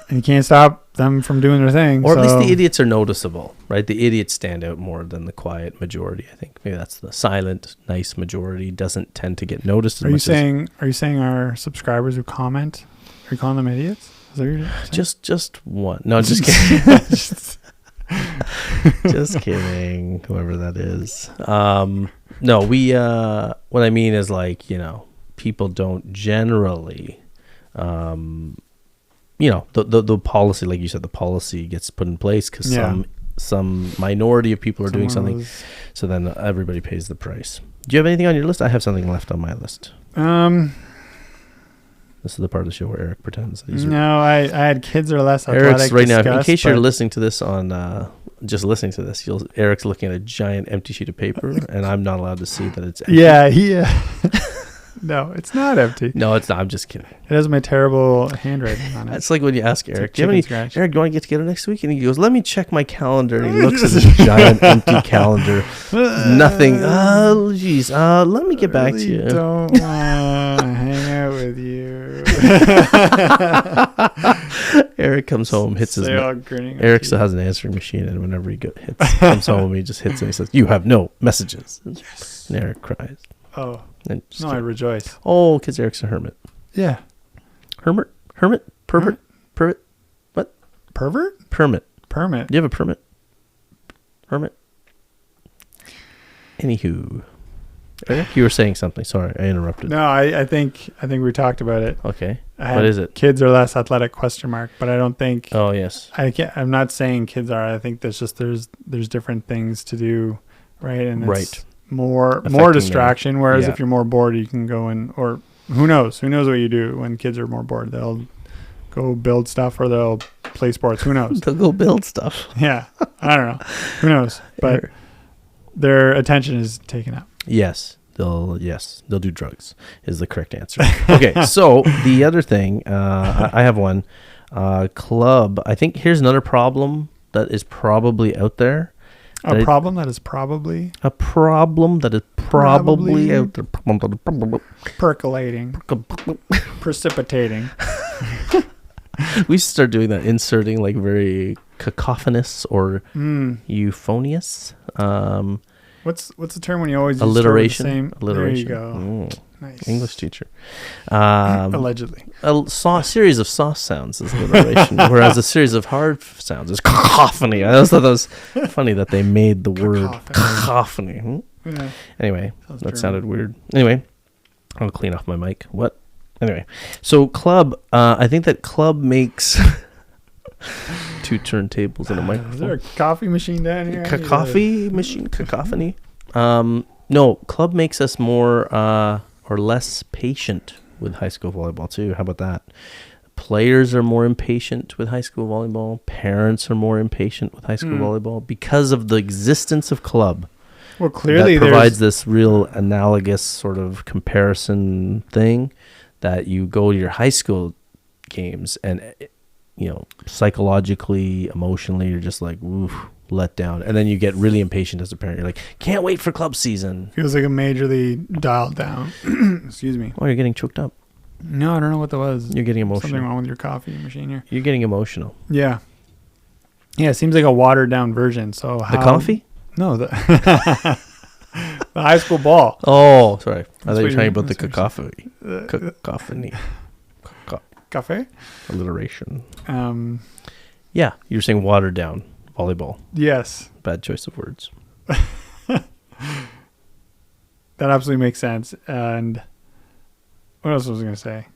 And you can't stop them from doing their thing. Or at least the idiots are noticeable, right? The idiots stand out more than the quiet majority, I think. Maybe that's the silent, nice majority doesn't tend to get noticed. Are you saying our subscribers who comment, are you calling them idiots? Is that what you're saying? Just one. No, just kidding. Just kidding, whoever that is. No, we what I mean is like, people don't generally the policy, like you said, the policy gets put in place because some minority of people are doing something, so then everybody pays the price. Do you have anything on your list? I have something left on my list. This is the part of the show where Eric pretends that he's I had kids are less athletic. Eric's right now, in case you're listening to this on just listening to this, Eric's looking at a giant empty sheet of paper, and I'm not allowed to see that it's empty. Yeah. No, it's not empty. No, it's not. I'm just kidding. It has my terrible handwriting on it. It's like when you ask Eric, like do you have any, chicken scratch. Eric, do you want to get together next week? And he goes, let me check my calendar. And he looks at this giant empty calendar. Nothing. Oh, geez. Let me get back to you. Don't want to hang out with you. Eric comes home, hits his. Eric still has an answering machine, and whenever he comes home, he just hits it. And he says, "You have no messages." Yes. And Eric cries. Oh. And No, I rejoice. Oh, because Eric's a hermit. Yeah. Hermit? Pervert? Pervert? What? Pervert? Permit. Permit. Do you have a permit? Hermit? Anywho. Eric, you were saying something. Sorry, I interrupted. No, I think we talked about it. Okay. What is it? Kids are less athletic ? But I don't think. Oh, yes. I'm not saying kids are. I think there's different things to do, right? And it's more distraction. them. Whereas Yeah. if you're more bored, you can go and, or who knows what you do when kids are more bored. They'll go build stuff or they'll play sports. Who knows? They'll go build stuff. Yeah, I don't know. Who knows? But their attention is taken up. Yes, they'll do drugs is the correct answer. Okay, so the other thing, I have one. Club. I think here's another problem that is probably out there. A problem that is probably out there. percolating, precipitating. We should start doing that, inserting like very cacophonous or euphonious. What's the term when you always alliteration? Use the same? Alliteration. There you go. Mm. Nice. English teacher. Allegedly. A series of soft sounds is alliteration, whereas a series of hard sounds is cacophony. I always thought that was funny that they made the word cacophony. Yeah. Anyway, that sounded weird. Anyway, I'll clean off my mic. What? Anyway, so club. I think that club makes two turntables and a microphone. Is there a coffee machine down here? Cacophony. No, club makes us more or less patient with high school volleyball too. How about that? Players are more impatient with high school volleyball. Parents are more impatient with high school volleyball because of the existence of club. Well, clearly that provides this real analogous sort of comparison thing that you go to your high school games and, you know, psychologically, emotionally, you're just like, oof, let down. And then you get really impatient as a parent. You're like, can't wait for club season. Feels like a majorly dialed down. Excuse me. Oh, you're getting choked up. No, I don't know what that was. You're getting emotional. Something wrong with your coffee machine here. You're getting emotional. Yeah. Yeah, it seems like a watered down version. So the coffee? No, the the high school ball. Oh, sorry. I thought you were talking about the cacophony. Cacophony. Cafe? Alliteration. Yeah, you're saying watered down volleyball. Yes. Bad choice of words. That absolutely makes sense. And what else was I going to say?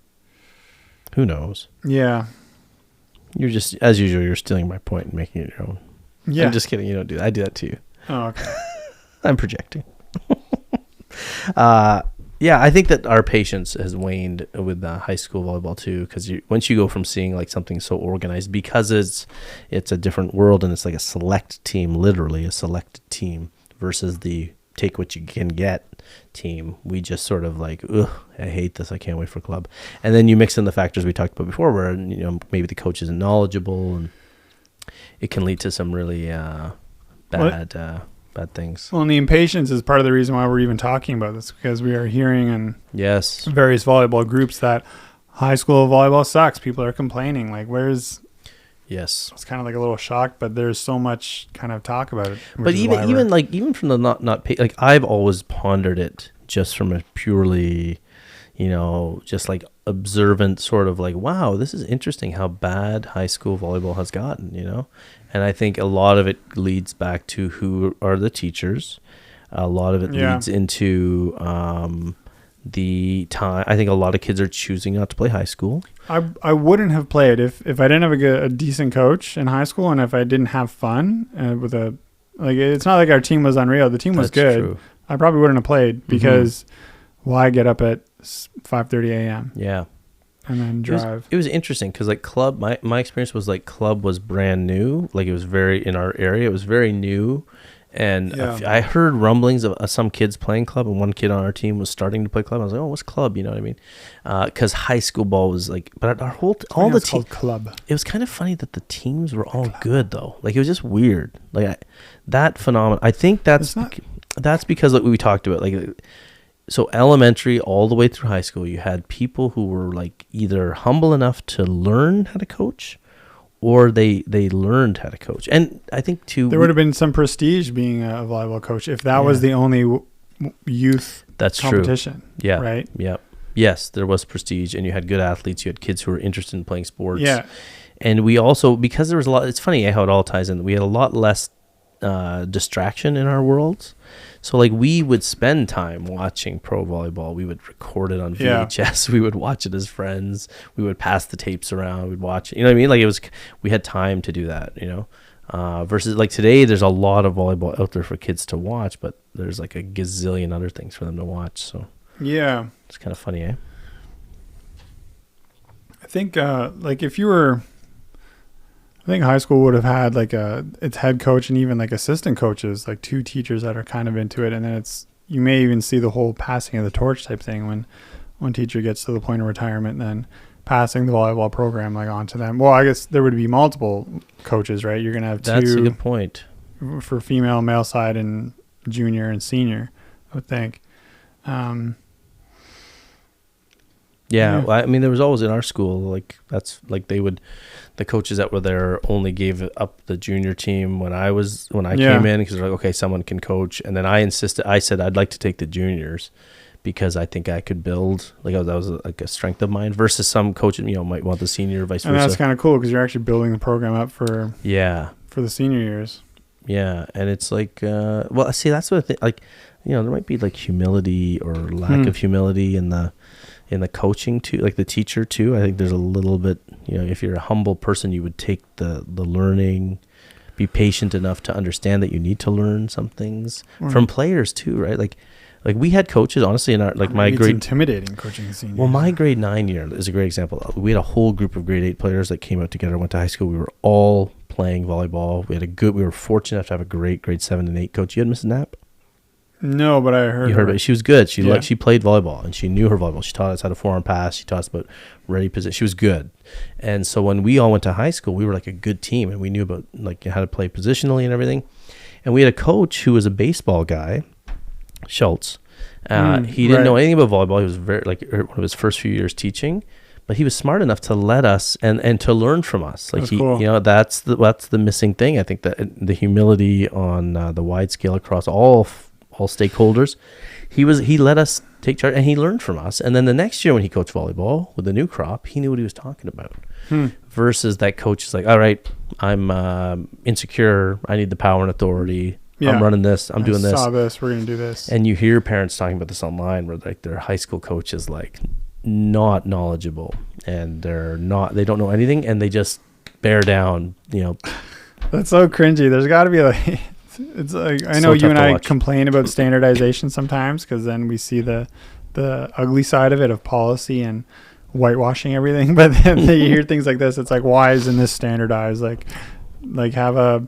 Who knows? Yeah. You're just, as usual, you're stealing my point and making it your own. Yeah. I'm just kidding. You don't do that. I do that to you. Oh, okay. I'm projecting. Yeah, I think that our patience has waned with high school volleyball too, because once you go from seeing like something so organized, because it's a different world and it's like a select team, literally a select team, versus the take what you can get team. We just sort of like, ugh, I hate this. I can't wait for club. And then you mix in the factors we talked about before, where maybe the coach isn't knowledgeable, and it can lead to some really bad things. Well, and the impatience is part of the reason why we're even talking about this, because we are hearing in various volleyball groups that high school volleyball sucks. People are complaining. Like, it's kind of like a little shock, but there's so much kind of talk about it. But even from the not like, I've always pondered it just from a purely, just like observant sort of like, wow, this is interesting how bad high school volleyball has gotten, And I think a lot of it leads back to who are the teachers. A lot of it leads into the time. I think a lot of kids are choosing not to play high school. I wouldn't have played if I didn't have a decent coach in high school, and if I didn't have fun it's not like our team was unreal. The team was good. True. I probably wouldn't have played because why get up at 5:30 a.m. Yeah. And then drive. It was interesting because like club, my experience was like club was brand new. Like it was in our area, it was very new. And Yeah. I heard rumblings of some kids playing club, and one kid on our team was starting to play club. I was like, oh, what's club? You know what I mean? Because high school ball was like, but all the teams, club. it was kind of funny that the teams were all good though. Like it was just weird. Like that phenomenon. I think that's because like we talked about, like, so elementary all the way through high school, you had people who were like either humble enough to learn how to coach, or they learned how to coach. And I think too, there would have been some prestige being a volleyball coach if that was the only youth competition. True. Yeah. Right. Yeah. Yes, there was prestige, and you had good athletes. You had kids who were interested in playing sports. Yeah. And we also, because there was a lot, it's funny how it all ties in. We had a lot less distraction in our worlds. So like we would spend time watching pro volleyball. We would record it on VHS. We would watch it as friends. We would pass the tapes around. We'd watch it. You know what I mean? Like we had time to do that, you know, versus like today, there's a lot of volleyball out there for kids to watch, but there's like a gazillion other things for them to watch. So yeah, it's kind of funny, eh? I think like if you were, I think high school would have had like its head coach and even like assistant coaches, like two teachers that are kind of into it. And then you may even see the whole passing of the torch type thing when one teacher gets to the point of retirement, then passing the volleyball program like on to them. Well, I guess there would be multiple coaches, right? You're going to have two. That's a good point. For female, male side, and junior and senior, I would think. Yeah, well, I mean, there was always in our school, like that's like the coaches that were there only gave up the junior team when I came in, because they're like, okay, someone can coach. And then I said I'd like to take the juniors because I think I could build, like that was like a strength of mine, versus some coaches, you know, might want the senior, vice versa. And that's kind of cool because you're actually building the program up for the senior years. Yeah, and it's like, well, see, that's what I think, like, you know, there might be like humility or lack of humility in the coaching too, like the teacher too. I think there's a little bit, you know, if you're a humble person, you would take the learning, be patient enough to understand that you need to learn some things from players too, right? Like we had coaches, honestly, in our, like my grade, intimidating coaching the seniors. Well, my grade 9 year is a great example. We had a whole group of grade 8 players that came out together, went to high school. We were all playing volleyball. We were fortunate enough to have a great grade 7 and 8 coach. You had Mrs. Knapp? No, but I heard you heard about it. She was good. She played volleyball and she knew her volleyball. She taught us how to forearm pass. She taught us about ready position. She was good. And so when we all went to high school, we were like a good team, and we knew about like how to play positionally and everything. And we had a coach who was a baseball guy, Schultz. He didn't know anything about volleyball. He was very like one of his first few years teaching, but he was smart enough to let us and to learn from us. Like cool. You know, that's the missing thing. I think that the humility on the wide scale across all stakeholders. He let us take charge, and he learned from us. And then the next year when he coached volleyball with the new crop, he knew what he was talking about. Versus that coach is like, all right, I'm insecure. I need the power and authority. Yeah. I'm running this. I'm doing this. Saw this. We're going to do this. And you hear parents talking about this online where like their high school coach is like not knowledgeable, and they don't know anything, and they just bear down, you know. That's so cringy. There's got to be like, it's like, I know you and I complain about standardization sometimes, because then we see the ugly side of it, of policy and whitewashing everything. But then you hear things like this. It's like, why isn't this standardized? Like have a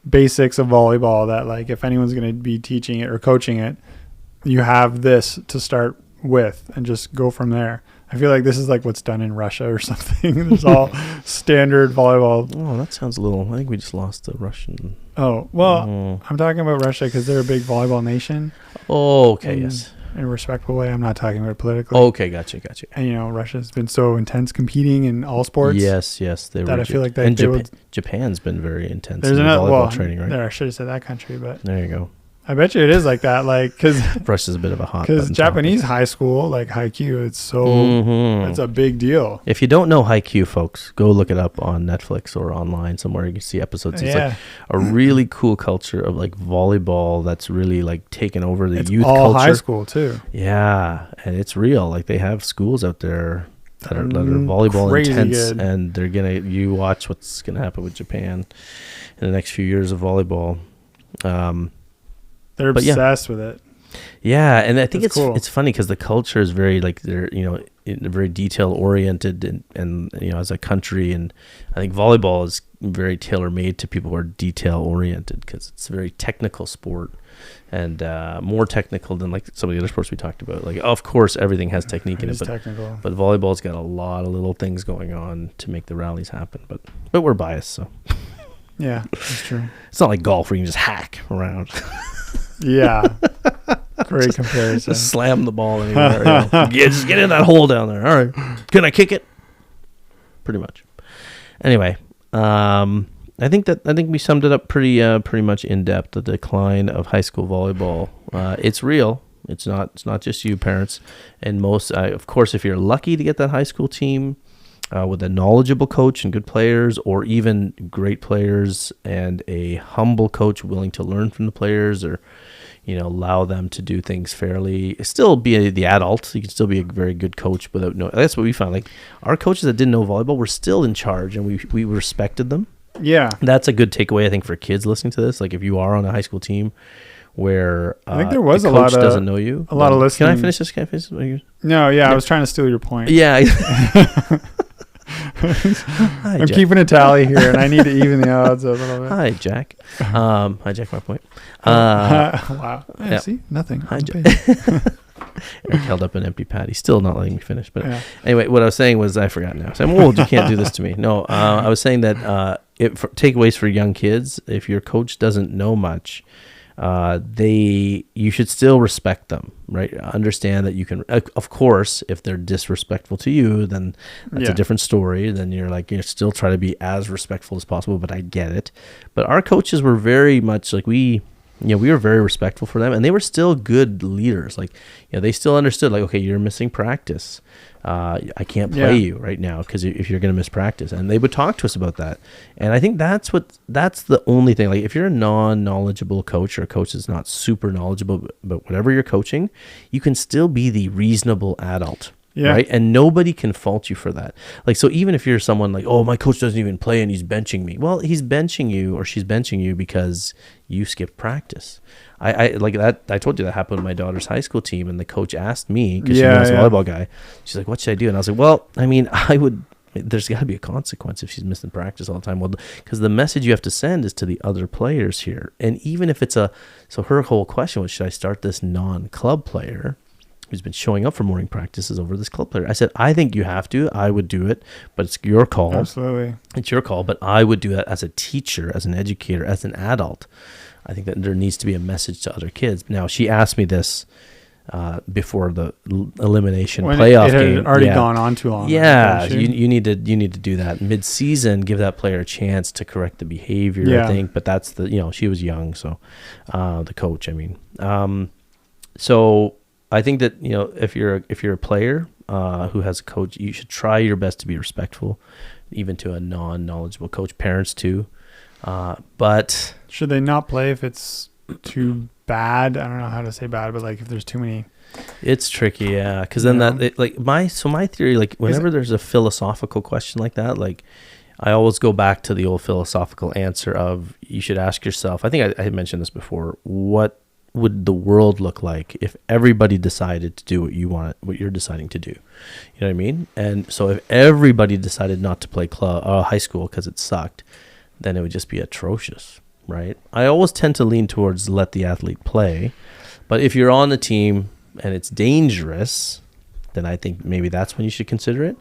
basics of volleyball that, like, if anyone's going to be teaching it or coaching it, you have this to start with and just go from there. I feel like this is like what's done in Russia or something. There's all standard volleyball. Oh, that sounds a little, I think we just lost the Russian. Oh, well, I'm talking about Russia because they're a big volleyball nation. Oh, okay, yes. In a respectful way. I'm not talking about it politically. Okay, gotcha. And, you know, Russia's been so intense competing in all sports. Yes. I feel like Japan's been very intense in volleyball training, right? There, I should have said that country, but. There you go. I bet you it is like that, like, because Russia's a bit of a hot. Because Japanese high school, like Haikyuu, it's so it's a big deal. If you don't know Haikyuu, folks, go look it up on Netflix or online somewhere. You can see episodes. It's like a really cool culture of like volleyball that's really like taken over the youth all culture. High school too. Yeah, and it's real. Like they have schools out there that are volleyball intense, good. And you watch what's gonna happen with Japan in the next few years of volleyball. They're obsessed with it. Yeah, and I think it's cool. It's funny because the culture is very like very detail oriented, and as a country, and I think volleyball is very tailor made to people who are detail oriented because it's a very technical sport, and more technical than like some of the other sports we talked about. Like, of course, everything has technique in it, but volleyball's got a lot of little things going on to make the rallies happen. But we're biased, so yeah, that's true. It's not like golf where you can just hack around. Yeah. Great comparison. Just slam the ball anywhere. Just get in that hole down there. All right. Can I kick it? Pretty much. Anyway, I think we summed it up pretty much in depth. The decline of high school volleyball. It's real. It's not just you parents, and most. Of course, if you're lucky to get that high school team with a knowledgeable coach and good players, or even great players and a humble coach willing to learn from the players, or allow them to do things fairly, still be the adult. You can still be a very good coach without no. That's what we found. Like, our coaches that didn't know volleyball were still in charge, and we respected them. Yeah, that's a good takeaway, I think, for kids listening to this. Like, if you are on a high school team where I think there was the coach doesn't know you, a lot of listening. Can I finish this? No, yeah, I was trying to steal your point. Yeah. I'm keeping a tally here, and I need to even the odds a little bit. Hi, Jack. Hijack my point. Wow. Yeah, yeah. See? Nothing. Eric held up an empty pad. He's still not letting me finish. But anyway, what I was saying was, I forgot now. So I'm old. You can't do this to me. No, I was saying that takeaways for young kids, if your coach doesn't know much, you should still respect them, right? Understand that you can, of course, if they're disrespectful to you, then that's a different story. Then you're still try to be as respectful as possible, but I get it. But our coaches were very much like we were very respectful for them, and they were still good leaders. Like, they still understood, like, okay, you're missing practice. I can't play you right now because if you're going to miss practice, and they would talk to us about that. And I think that's the only thing. Like, if you're a non-knowledgeable coach, or a coach that's not super knowledgeable about whatever you're coaching, you can still be the reasonable adult. Yeah. Right. And nobody can fault you for that. Like, so even if you're someone like, oh, my coach doesn't even play and he's benching me. Well, he's benching you, or she's benching you because you skipped practice. I like that. I told you that happened with my daughter's high school team, and the coach asked me, because she was a volleyball guy. She's like, what should I do? And I was like, well, I mean, there's got to be a consequence if she's missing practice all the time. Well, because the message you have to send is to the other players here. And even if it's so her whole question was, should I start this non-club player who's been showing up for morning practices over this club player? I said, I think you have to. I would do it, but it's your call. Absolutely. It's your call, but I would do that as a teacher, as an educator, as an adult. I think that there needs to be a message to other kids. Now, she asked me this before the elimination playoff game. It had already gone on too long. Yeah, you need to do that mid-season, give that player a chance to correct the behavior, I think. But that's she was young, so the coach, I mean. So I think that if you're a player who has a coach, you should try your best to be respectful, even to a non-knowledgeable coach. Parents too, but should they not play if it's too bad? I don't know how to say bad, but like if there's too many. It's tricky, yeah, because then my theory, like whenever there's a philosophical question like that, like I always go back to the old philosophical answer of you should ask yourself. I think I had mentioned this before. What would the world look like if everybody decided to do what you're deciding to do? You know what I mean? And so if everybody decided not to play high school because it sucked, then it would just be atrocious, right? I always tend to lean towards let the athlete play, but if you're on the team and it's dangerous, then I think maybe that's when you should consider it.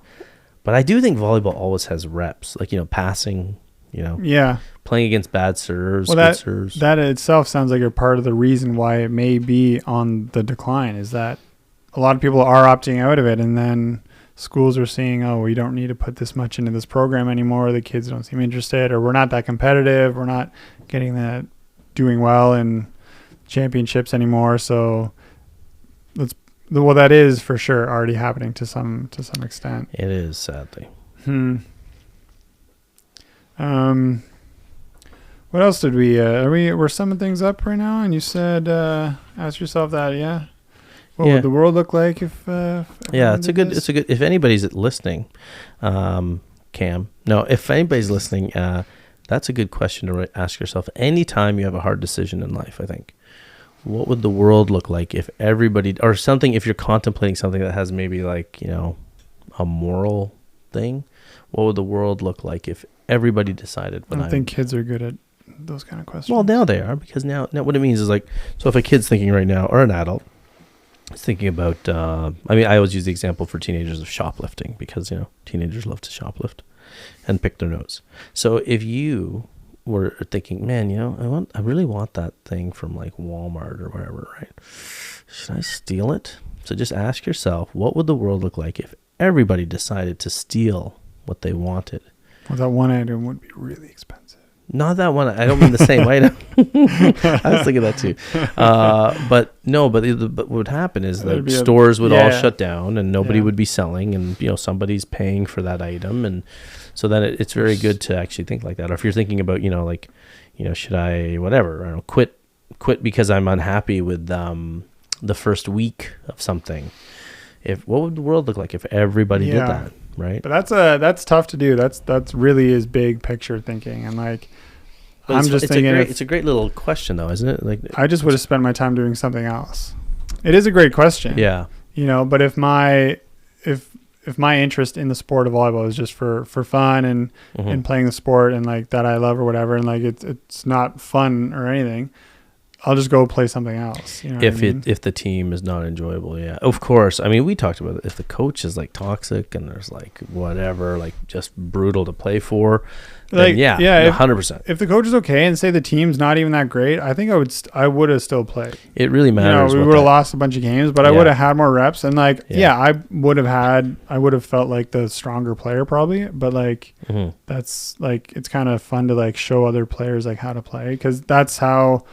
But I do think volleyball always has reps, like, passing, playing against bad serves, good serves. That itself sounds like a part of the reason why it may be on the decline, is that a lot of people are opting out of it, and then schools are seeing, oh, we don't need to put this much into this program anymore. The kids don't seem interested, or we're not that competitive. We're not doing well in championships anymore. So that is for sure already happening to some extent. It is, sadly. What else did we're summing things up right now? And you said, ask yourself that, What would the world look like if it's a good, if anybody's listening, Cam, no, if anybody's listening, that's a good question to ask yourself anytime you have a hard decision in life. I think, what would the world look like if everybody, or something, if you're contemplating something that has maybe like, a moral thing, what would the world look like if everybody decided? I don't think kids are good at those kind of questions. Well, now they are, because now what it means is like, so if a kid's thinking right now, or an adult is thinking about, I always use the example for teenagers of shoplifting, because, teenagers love to shoplift and pick their nose. So if you were thinking, man, I really want that thing from like Walmart or wherever, right? Should I steal it? So just ask yourself, what would the world look like if everybody decided to steal what they wanted? Well, that one item would be really expensive. Not that one. I don't mean the same item. I was thinking that too. But what would happen is that stores would all shut down and nobody would be selling, and somebody's paying for that item, and so then it's very good to actually think like that. Or if you're thinking about should I quit because I'm unhappy with the first week of something. What would the world look like if everybody did that? Right. But that's tough to do. That's really is big picture thinking, and like I'm just thinking it's a great little question though, isn't it? Like I just would have spent my time doing something else. It is a great question. Yeah. But if my interest in the sport of volleyball is just for fun and playing the sport and like that I love or whatever, and like it's not fun or anything, I'll just go play something else. If the team is not enjoyable, yeah, of course. I mean, we talked about it. If the coach is like toxic and there's like whatever, like just brutal to play for, then 100%. If the coach is okay and say the team's not even that great, I think I would have still played. It really matters. We would have lost a bunch of games, but I would have had more reps, and like I would have felt like the stronger player probably. But like that's like it's kind of fun to like show other players like how to play, because that's how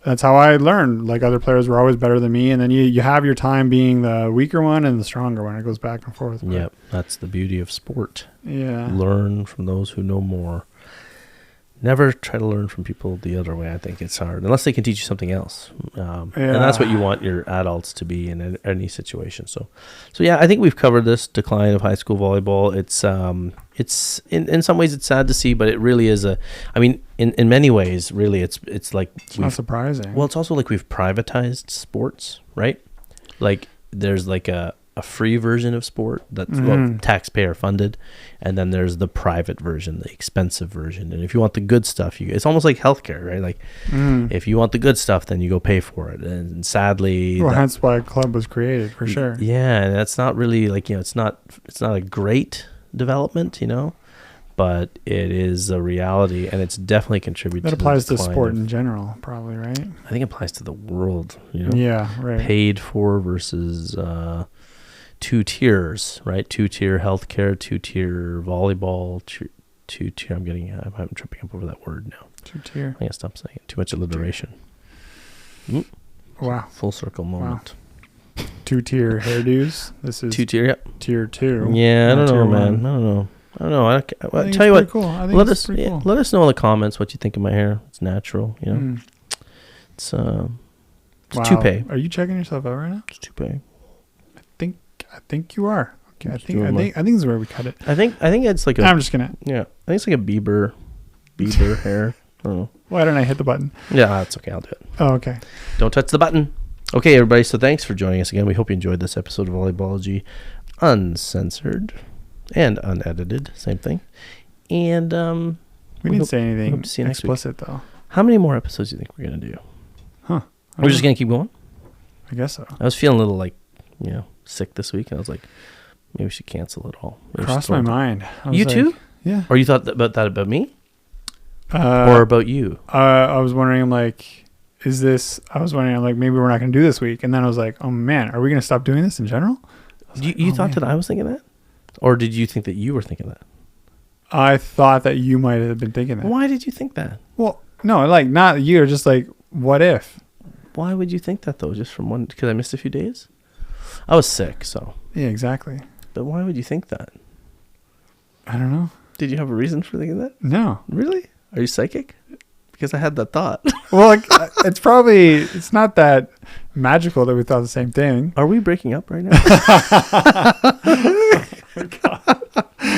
I learned. Like other players were always better than me, and then you have your time being the weaker one and the stronger one. It goes back and forth. Yep, that's the beauty of sport. Yeah, learn from those who know more. Never try to learn from people the other way. I think it's hard unless they can teach you something else, and that's what you want your adults to be in any situation. So yeah, I think we've covered this decline of high school volleyball. It's in some ways it's sad to see, but it really is in many ways, really, it's like it's not surprising. Well, it's also like we've privatized sports, right? Like there's like a free version of sport that's taxpayer funded, and then there's the private version, the expensive version. And if you want the good stuff, it's almost like healthcare, right? Like if you want the good stuff, then you go pay for it. And sadly, that's why a club was created, for sure. Yeah, and that's not really like it's not a great development, but it is a reality, and it's definitely contributed. That applies to sport in general, probably, right? I think it applies to the world. Yeah, right. Paid for versus two tiers, right? 2-tier healthcare, 2-tier volleyball, 2-tier. I'm tripping up over that word now. 2-tier. I gotta stop saying it. Too much alliteration. Wow. Full circle moment. Wow. 2-tier hairdos. This is 2-tier. Yep. Tier 2. Yeah, I don't know, man. I don't know. I'll tell you what. Cool. Let us know in the comments what you think of my hair. It's natural, It's toupee. Are you checking yourself out right now? It's toupee. I think you are. Okay, I think this is where we cut it. I think it's like I'm just gonna. Yeah, I think it's like a Bieber hair. I don't know. Why don't I hit the button? Yeah, that's okay. I'll do it. Oh, okay. Don't touch the button. Okay, everybody. So thanks for joining us again. We hope you enjoyed this episode of Volleyballogy, uncensored and unedited. Same thing. And we didn't say anything explicit though. How many more episodes do you think we're gonna do? Huh? We're just gonna keep going. I guess so. I was feeling a little like sick this week, and I was like, maybe we should cancel it all. Crossed my mind. You too? Yeah. Or you thought about me? Or about you? I was wondering, I'm like, maybe we're not going to do this week. And then I was like, oh man, are we going to stop doing this in general? You thought that I was thinking that? Or did you think that you were thinking that? I thought that you might have been thinking that. Why did you think that? Well, no, like not you, just like, what if? Why would you think that though? Just because I missed a few days? I was sick, so. Yeah, exactly. But why would you think that? I don't know. Did you have a reason for thinking that? No. Really? Are you psychic? Because I had that thought. Well, like, it's not that magical that we thought the same thing. Are we breaking up right now? God.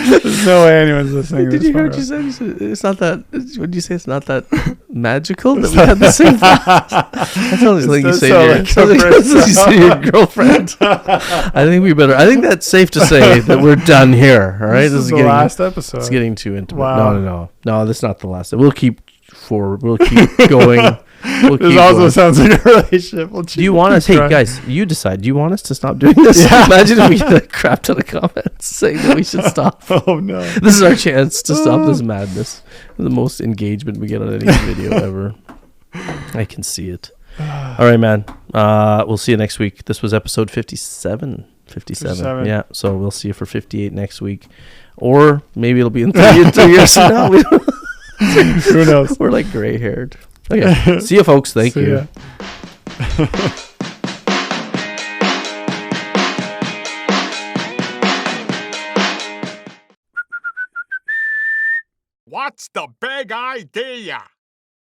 There's no way anyone's listening. Did this you hear far. what you said? You said it's not that. What did you say? It's not that magical that we had the same thoughts. That sounds like you does say sound to like your, the sounds like you say to your girlfriend. I think that's safe to say that we're done here. All right, This is the getting, last episode. it's getting too intimate. Wow. No. This is not the last. We'll keep forward. We'll keep going. This also sounds like a relationship. Do you want us? Hey guys, you decide. Do you want us to stop doing this? Yeah. Imagine if we get a crap ton of comments saying that we should stop. Oh no! This is our chance to stop this madness. The most engagement we get on any video ever. I can see it. All right, man. We'll see you next week. This was episode 57. 57. Yeah. So we'll see you for 58 next week, or maybe it'll be in 2 years from now. Who knows? We're like gray haired. Okay. See you, folks. Thank See you. ya. What's the big idea?